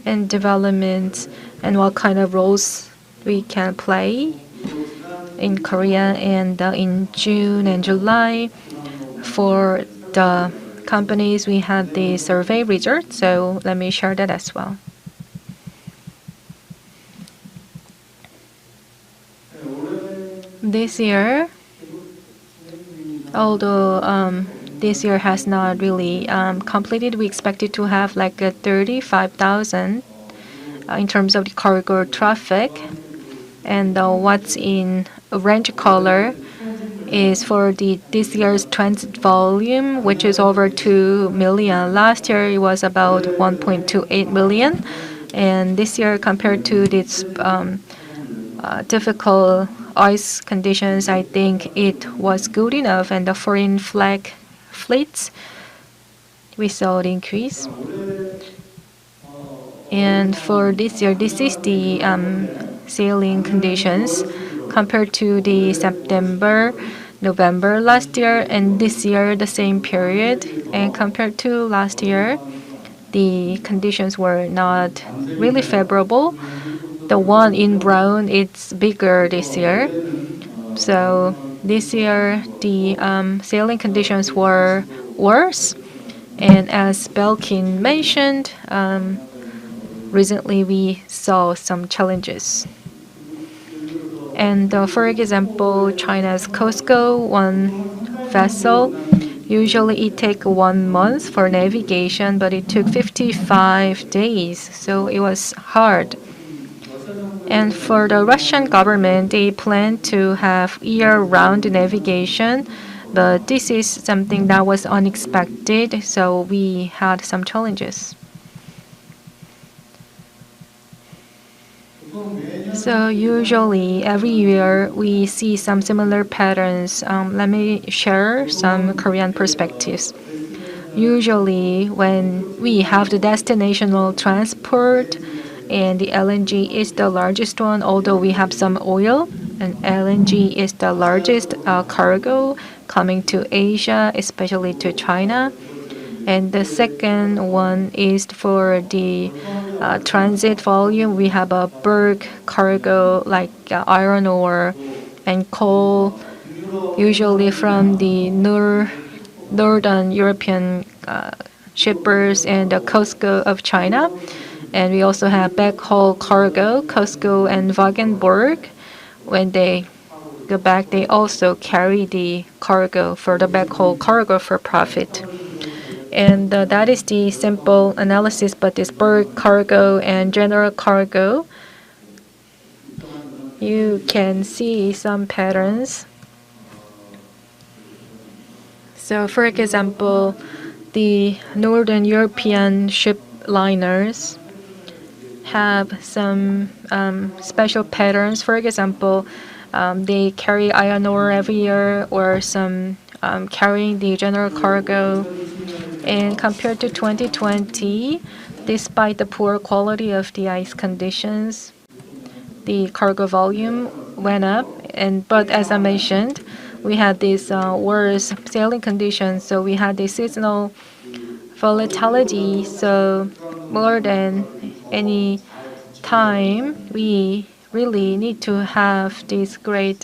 and developments and what kind of roles we can play in Korea. And in June and July, for the companies, we had the survey results. So let me share that as well. This year, although this year has not really completed, we expected to have like 35,000 in terms of the cargo traffic. And what's in orange color is for this year's transit volume, which is over 2 million. Last year it was about 1.28 million, and this year, compared to this difficult ice conditions, I think it was good enough, and the foreign flag fleets, we saw the increase. And for this year, this is the sailing conditions compared to the September, November last year, and this year the same period. And compared to last year, the conditions were not really favorable. The one in brown, it's bigger this year. So this year, the sailing conditions were worse. And as Belkin mentioned, recently we saw some challenges. And for example, China's COSCO, one vessel, usually it takes 1 month for navigation, but it took 55 days, so it was hard. And for the Russian government, they plan to have year-round navigation, but this is something that was unexpected, so we had some challenges. So usually every year we see some similar patterns. Let me share some Korean perspectives. Usually when we have the destinational transport and the LNG is the largest one, although we have some oil, and LNG is the largest cargo coming to Asia, especially to China. And the second one is for the transit volume. We have a bulk cargo like iron ore and coal, usually from the northern European shippers and the COSCO of China. And we also have backhaul cargo, COSCO and Wagenburg. When they go back, they also carry the cargo for the backhaul cargo for profit. And that is the simple analysis, but this bulk cargo and general cargo, you can see some patterns. So for example, the Northern European ship liners have some special patterns. For example, they carry iron ore every year, or some carrying the general cargo. And compared to 2020, despite the poor quality of the ice conditions, the cargo volume went up. But as I mentioned, we had these worse sailing conditions, so we had the seasonal volatility. So more than any time, we really need to have these great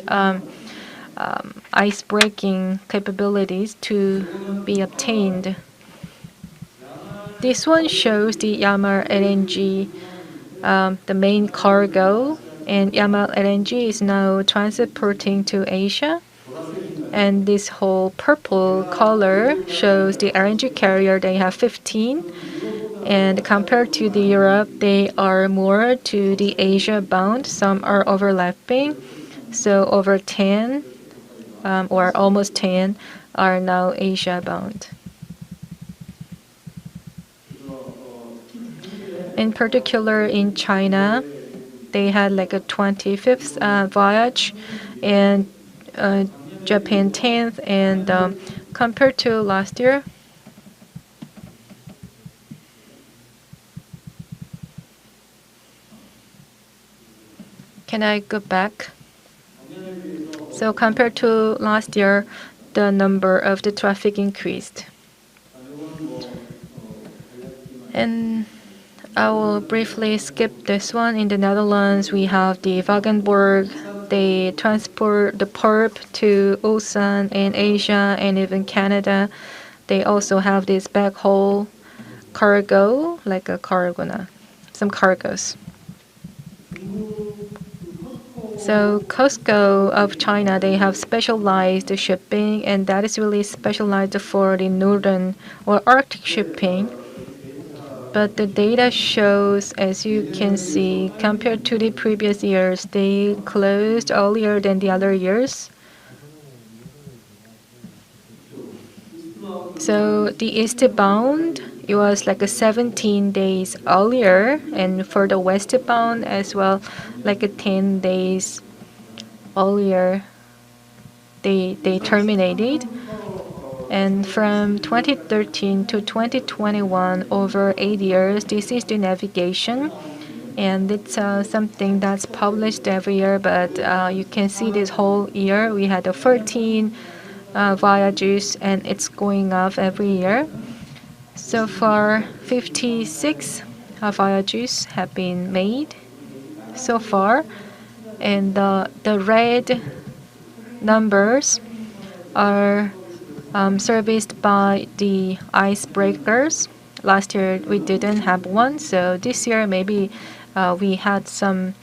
ice breaking capabilities to be obtained. This one shows the Yamal LNG, the main cargo, and Yamal LNG is now transporting to Asia. And this whole purple color shows the LNG carrier. They have 15, and compared to the Europe, they are more to the Asia bound. Some are overlapping, so over 10 or almost 10 are now Asia bound. In particular, in China, they had like a 25th voyage, and Japan 10th, and compared to last year, can I go back? So compared to last year, the number of the traffic increased. And I will briefly skip this one. In the Netherlands, we have the Wagenburg. They transport the pulp to Busan in Asia and even Canada. They also have this backhaul cargo, like a cargo, some cargoes. So COSCO of China, they have specialized shipping, and that is really specialized for the northern or Arctic shipping. But the data shows, as you can see, compared to the previous years, they closed earlier than the other years. So the eastbound, it was like a 17 days earlier, and for the westbound as well, like a 10 days earlier, they terminated. And from 2013 to 2021, over 8 years, this is the navigation. And it's something that's published every year, but you can see this whole year we had 13 voyages, and it's going up every year. So far, 56 voyages have been made so far, and the red numbers are serviced by the icebreakers. Last year we didn't have one, so this year maybe we had some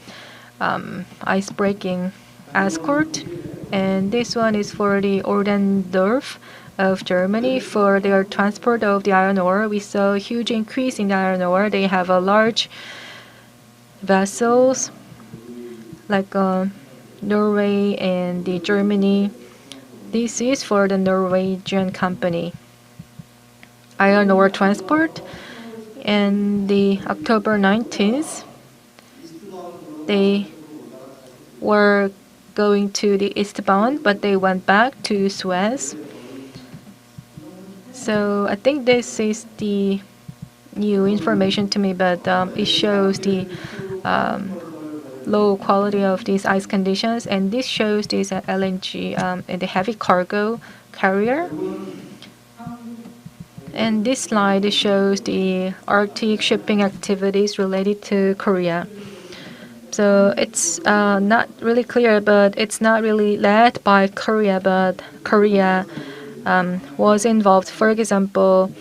ice breaking escort. And this one is for the Ordendorf of Germany for their transport of the iron ore. We saw a huge increase in the iron ore. They have a large vessels like Norway and the Germany. This is for the Norwegian company. Iron ore transport. And the October 19th, they were going to the eastbound, but they went back to Suez. So I think this is the new information to me, but it shows the low quality of these ice conditions, and this shows this LNG and the heavy cargo carrier. And this slide shows the Arctic shipping activities related to Korea. So it's not really clear, but it's not really led by Korea, but Korea was involved. For example,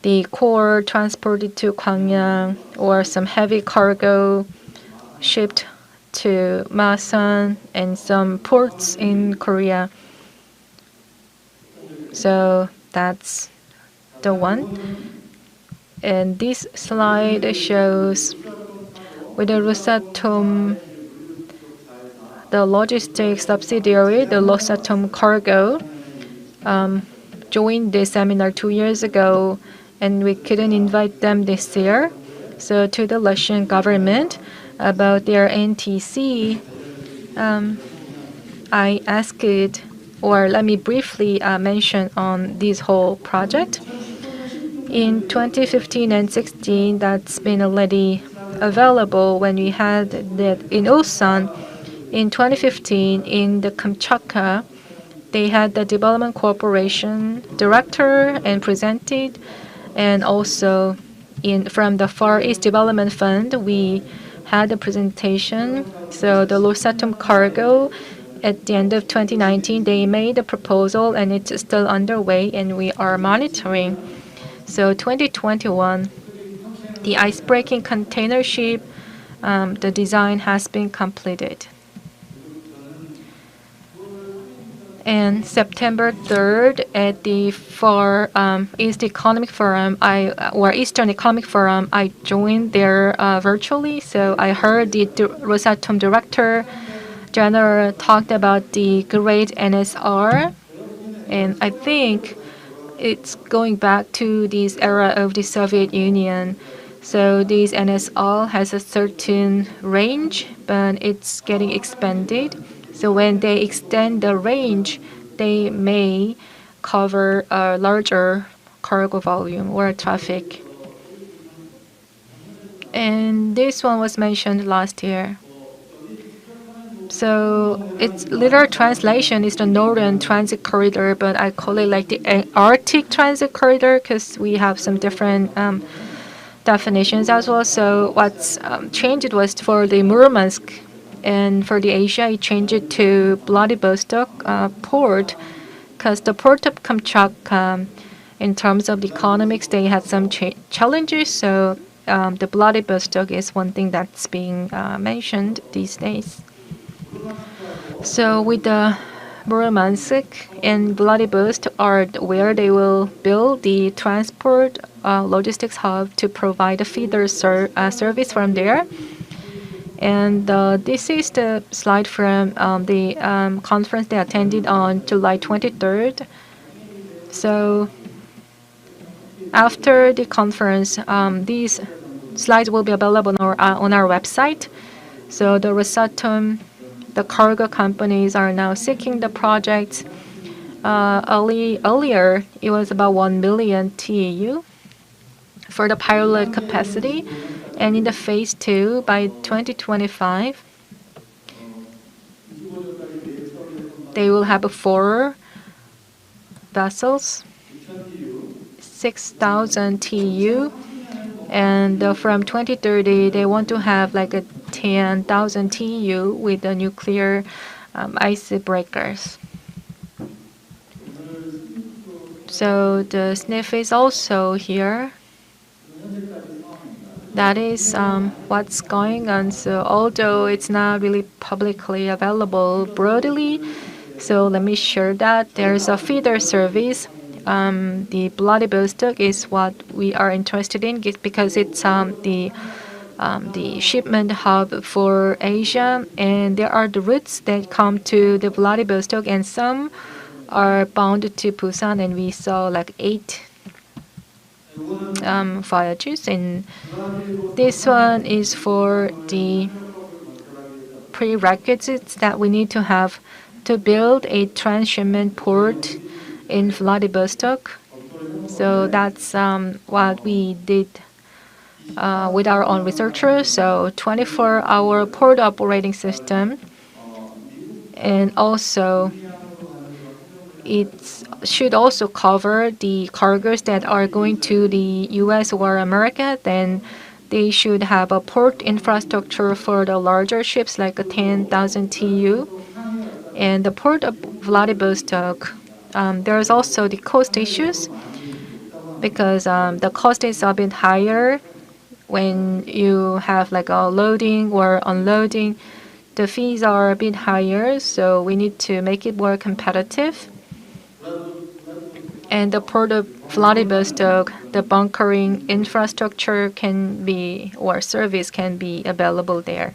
the coal transported to Gwangyang or some heavy cargo shipped to Busan and some ports in Korea. So that's the one. And this slide shows with the Rosatom, the logistics subsidiary, the Rosatom Cargo, joined the seminar 2 years ago, and we couldn't invite them this year. So to the Russian government about their NTC, I asked, or let me briefly mention on this whole project. In 2015 and 16, that's been already available when we had that in Busan. In 2015, in the Kamchatka, they had the development cooperation director and presented, and also from the Far East Development Fund, we had a presentation. So the Rosatom Cargo, at the end of 2019, they made a proposal, and it's still underway, and we are monitoring. So 2021, the ice-breaking container ship, the design has been completed. And September 3rd at the Far East Economic Forum, Eastern Economic Forum, I joined there virtually. So I heard the Rosatom Director General talked about the great NSR, and I think it's going back to this era of the Soviet Union. So this NSR has a certain range, but it's getting expanded. So when they extend the range, they may cover a larger cargo volume or traffic. And this one was mentioned last year. So its literal translation is the Northern Transit Corridor, but I call it like the Arctic Transit Corridor because we have some different definitions as well. So what's changed was for the Murmansk, and for the Asia, it changed it to Vladivostok port because the port of Kamchatka, in terms of the economics, they had some challenges. So the Vladivostok is one thing that's being mentioned these days. So with the Murmansk and Vladivostok are where they will build the transport logistics hub to provide a feeder service from there. And this is the slide from the conference they attended on July 23rd. So after the conference, these slides will be available on our website. So the Rosatom, the cargo companies are now seeking the projects, Earlier, it was about 1 million TEU for the pilot capacity. And in the phase 2, by 2025, they will have 4 vessels, 6,000 TEU. And from 2030, they want to have like a 10,000 TEU with the nuclear icebreakers. So the sniff is also here. That is what's going on. So although it's not really publicly available broadly, so let me share that there's a feeder service. The Vladivostok is what we are interested in because it's the shipment hub for Asia, and there are the routes that come to the Vladivostok, and some are bound to Busan, and we saw like 8 voyages, and this one is for the prerequisites that we need to have to build a transshipment port in Vladivostok. So that's what we did with our own researchers. So 24-hour port operating system, and also it should also cover the cargoes that are going to the US or America. Then they should have a port infrastructure for the larger ships like a 10,000 TEU. And the port of Vladivostok, there's also the cost issues because the cost is a bit higher when you have like a loading or unloading. The fees are a bit higher, so we need to make it more competitive. And the port of Vladivostok, the bunkering infrastructure can be, or service can be available there.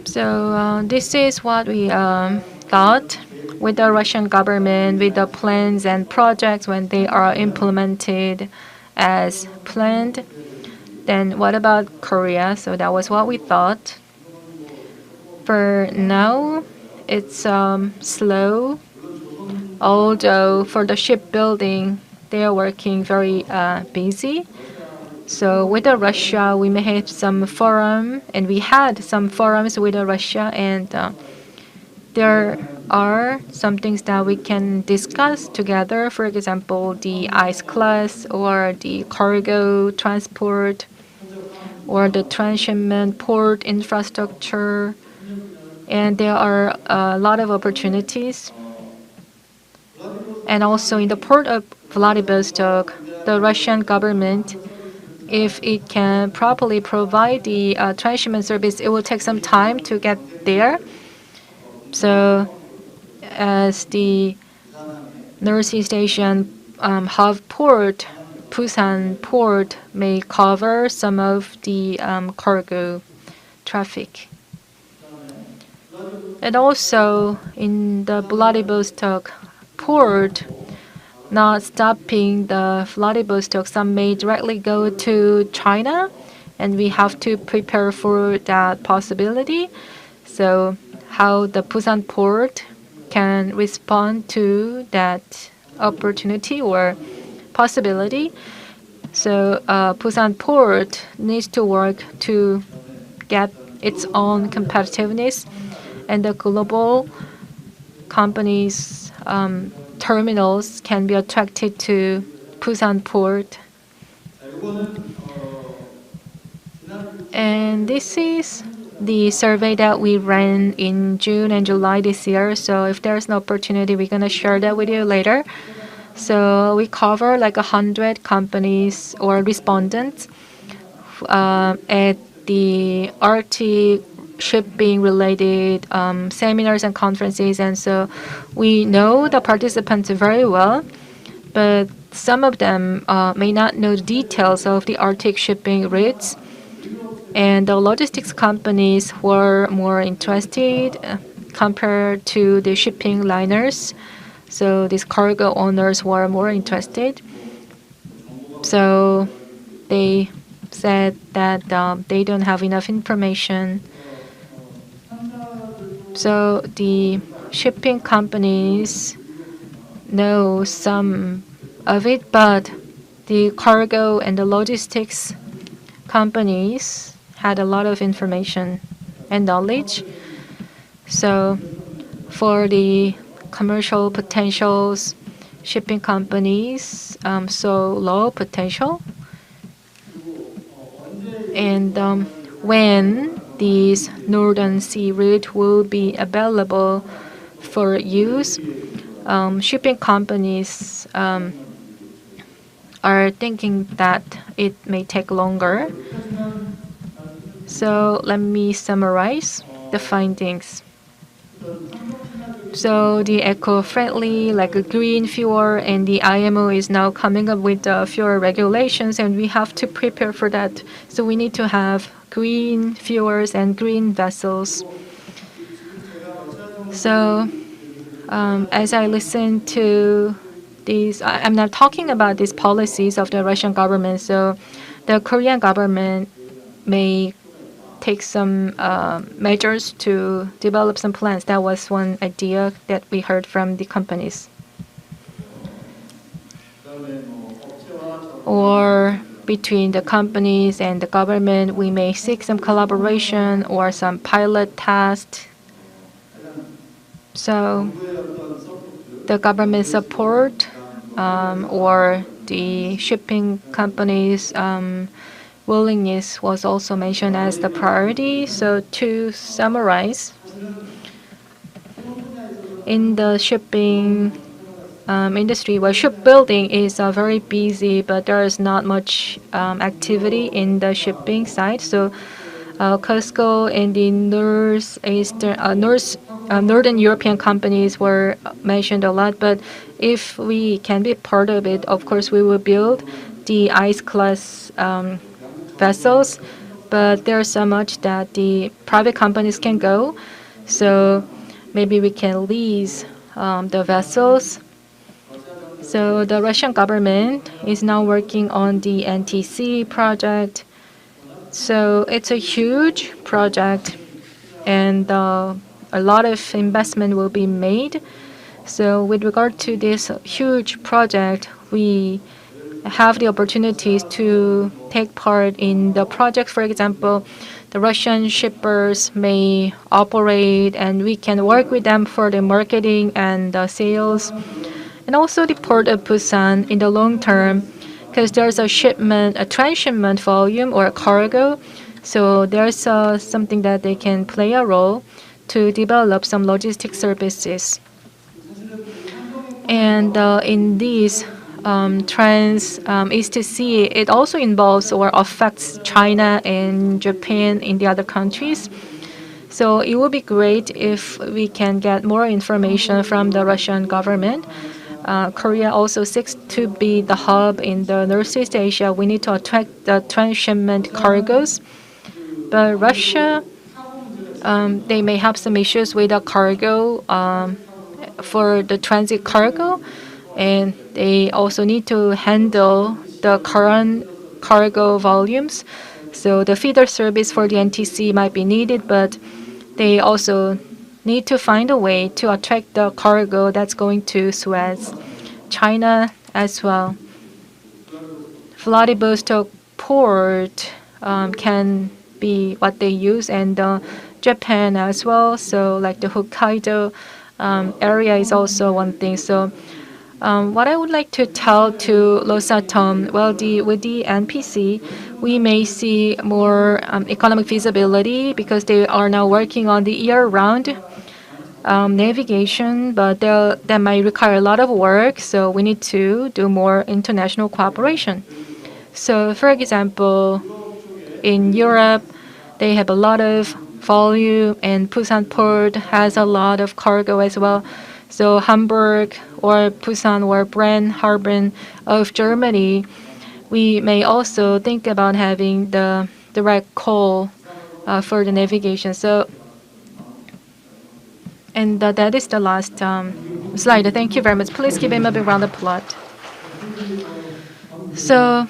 So this is what we thought with the Russian government, with the plans and projects when they are implemented as planned. Then what about Korea? So that was what we thought. For now, it's slow. Although for the shipbuilding, they are working very busy. So with Russia, we may have some forum, and we had some forums with Russia, and there are some things that we can discuss together. For example, the ice class or the cargo transport or the transshipment port infrastructure, and there are a lot of opportunities. And also in the port of Vladivostok, the Russian government, if it can properly provide the transshipment service, it will take some time to get there. So as the Northeast Asian hub port, Busan port may cover some of the cargo traffic. And also in the Vladivostok port, not stopping the Vladivostok, some may directly go to China, and we have to prepare for that possibility. So how the Busan port can respond to that opportunity or possibility. So Busan port needs to work to get its own competitiveness, and the global companies' terminals can be attracted to Busan port. And this is the survey that we ran in June and July this year. So if there's an opportunity, we're gonna share that with you later. So we cover like 100 companies or respondents at the Arctic shipping related seminars and conferences, and so we know the participants very well, but some of them may not know the details of the Arctic shipping routes, and the logistics companies were more interested compared to the shipping liners. So these cargo owners were more interested. So they said that they don't have enough information. So the shipping companies know some of it, but the cargo and the logistics companies had a lot of information and knowledge. So for the commercial potentials, shipping companies saw low potential. And when this Northern Sea route will be available for use, shipping companies are thinking that it may take longer. So let me summarize the findings. So the eco-friendly, like a green fuel, and the IMO is now coming up with the fuel regulations, and we have to prepare for that. So we need to have green fuels and green vessels. So as I listen to these, I'm not talking about these policies of the Russian government. So the Korean government may take some measures to develop some plans. That was one idea that we heard from the companies. Or between the companies and the government, we may seek some collaboration or some pilot test. So the government support or the shipping companies' willingness was also mentioned as the priority. So to summarize, in the shipping industry, well, shipbuilding is very busy, but there is not much activity in the shipping side. So Costco and the Northern European companies were mentioned a lot. But if we can be part of it, of course, we will build the ice class vessels. But there's so much that the private companies can go. So maybe we can lease the vessels. So the Russian government is now working on the NTC project. So it's a huge project, and a lot of investment will be made. So with regard to this huge project, we have the opportunities to take part in the project. For example, the Russian shippers may operate, and we can work with them for the marketing and the sales. And also the port of Busan in the long term, because there's a shipment, a transshipment volume or a cargo. So there's something that they can play a role to develop some logistic services. And in these Trans-East Sea, it also involves or affects China and Japan in the other countries. So it would be great if we can get more information from the Russian government. Korea also seeks to be the hub in the Northeast Asia. We need to attract the transshipment cargoes. But Russia, they may have some issues with the cargo for the transit cargo, and they also need to handle the current cargo volumes. So the feeder service for the NTC might be needed, but they also need to find a way to attract the cargo that's going to Suez. China as well. Vladivostok port can be what they use, and Japan as well. So like the Hokkaido area is also one thing. So what I would like to tell to Rosatom, well, with the NPC, we may see more economic feasibility because they are now working on the year-round navigation, but that might require a lot of work. So we need to do more international cooperation. So, for example, in Europe, they have a lot of volume, and Busan port has a lot of cargo as well. So Hamburg or Busan or Bremerhaven of Germany, we may also think about having the direct call for the navigation. So, and that is the last slide. Thank you very much. Please give him a big round of applause. So,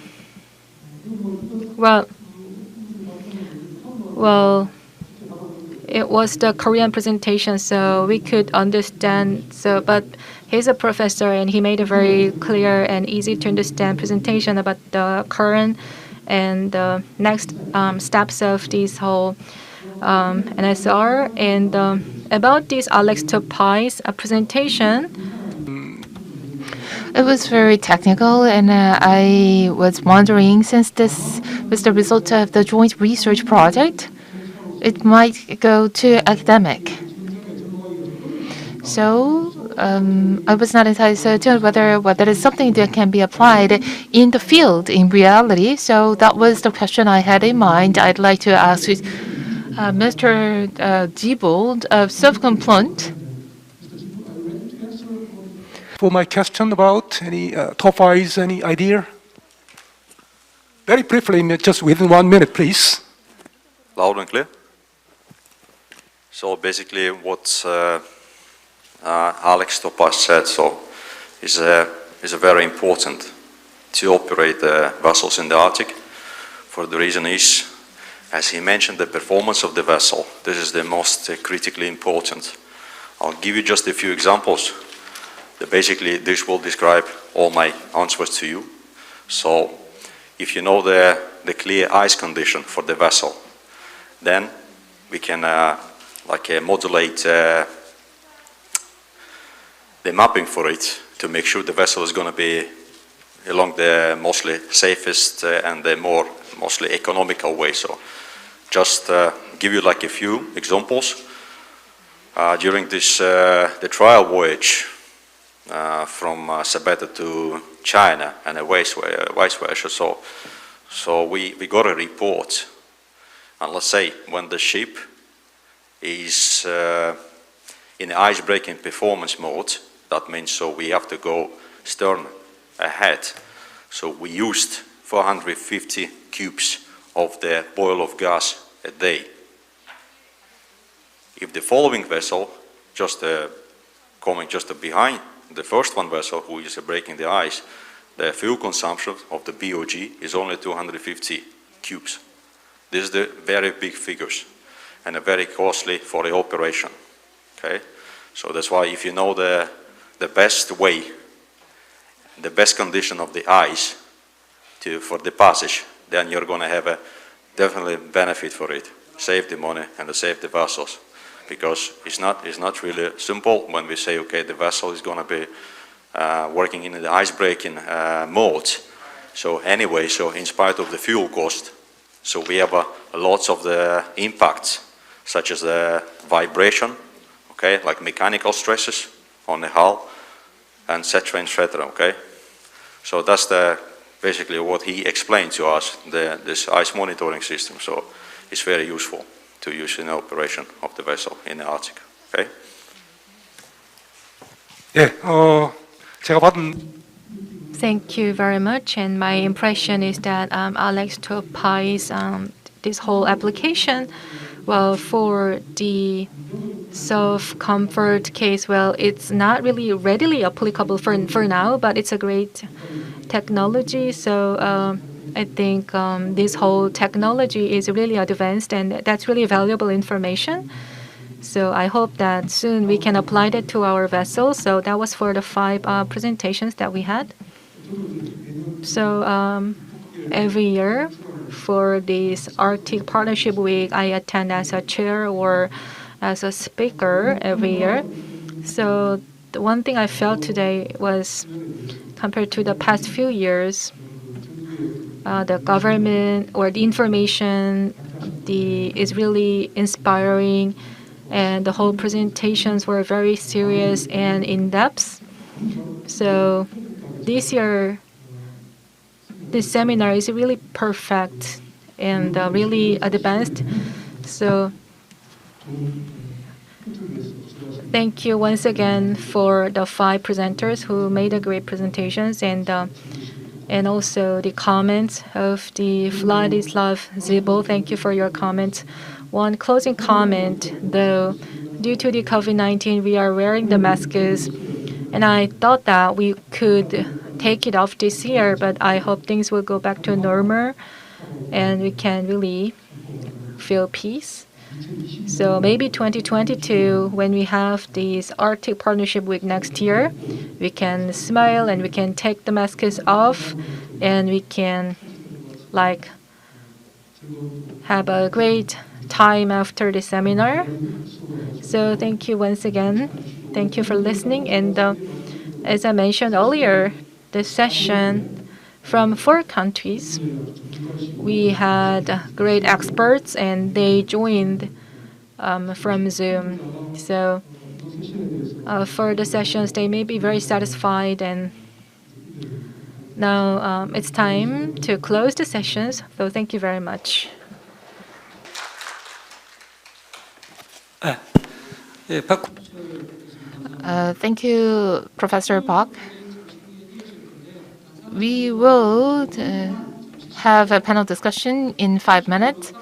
well, it was the Korean presentation, so we could understand. So, but he's a professor, and he made a very clear and easy to understand presentation about the current and the next steps of this whole NSR. And about this Alex Topai's presentation, It was very technical, and I was wondering, since this was the result of the joint research project, it might go to academic. So I was not entirely certain whether it's something that can be applied in the field in reality. So that was the question I had in mind. I'd like to ask Mr. Diebold of Self-Complaint. For my question about any top eyes, any idea? Very briefly, just within 1 minute, please. Loud and clear. So basically what Alex Topas said is very important to operate the vessels in the Arctic. For the reason is, as he mentioned, the performance of the vessel. This is the most critically important. I'll give you just a few examples. Basically, this will describe all my answers to you. So if you know the clear ice condition for the vessel, then we can modulate the mapping for it to make sure the vessel is going to be along the mostly safest and the mostly economical way. So just give you like a few examples. During this the trial voyage from Sabeta to China and vice versa. So we got a report, and let's say when the ship is in ice-breaking performance mode, that means so we have to go stern ahead. So we used 450 cubes of the boil of gas a day. If the following vessel, just coming just behind the first one vessel who is breaking the ice, the fuel consumption of the BOG is only 250 cubes. This is the very big figures and very costly for the operation. Okay, so that's why if you know the best way, the best condition of the ice for the passage, then you're going to have a definitely benefit for it, save the money and save the vessels. Because it's not really simple when we say, okay, the vessel is going to be working in the ice-breaking mode. So anyway, so in spite of the fuel cost, so we have lots of the impacts, such as the vibration, okay, like mechanical stresses on the hull, and etc. Okay. So that's basically what he explained to us, this ice monitoring system. So it's very useful to use in the operation of the vessel in the Arctic. Okay? 예, 제가 받은 thank you very much. And my impression is that Alex Topai's this whole application, well, for the self-comfort case, well, it's not really readily applicable for now, but it's a great technology. So I think this whole technology is really advanced, and that's really valuable information. So I hope that soon we can apply that to our vessels. So that was for the 5 presentations that we had. So every year for this Arctic Partnership Week, I attend as a chair or as a speaker every year. So the one thing I felt today was, compared to the past few years, the government or the information is really inspiring, and the whole presentations were very serious and in-depth. So this year, this seminar is really perfect and really advanced. So thank you once again for the 5 presenters who made a great presentations, and also the comments of the Vladislav Zibo. Thank you for your comments. One closing comment, though, due to the COVID-19, we are wearing the masks, and I thought that we could take it off this year, but I hope things will go back to normal and we can really feel peace. So maybe 2022, when we have this Arctic Partnership Week next year, we can smile and we can take the masks off and we can like have a great time after the seminar. So thank you once again. Thank you for listening. And as I mentioned earlier, the session from 4 countries, we had great experts and they joined from Zoom. So for the sessions, they may be very satisfied. And now it's time to close the sessions. So thank you very much. 예, 박 Thank you, Professor Park. We will have a panel discussion in 5 minutes.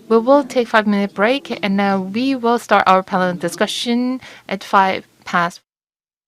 We will take 5-minute break, and we will start our panel discussion at 5 past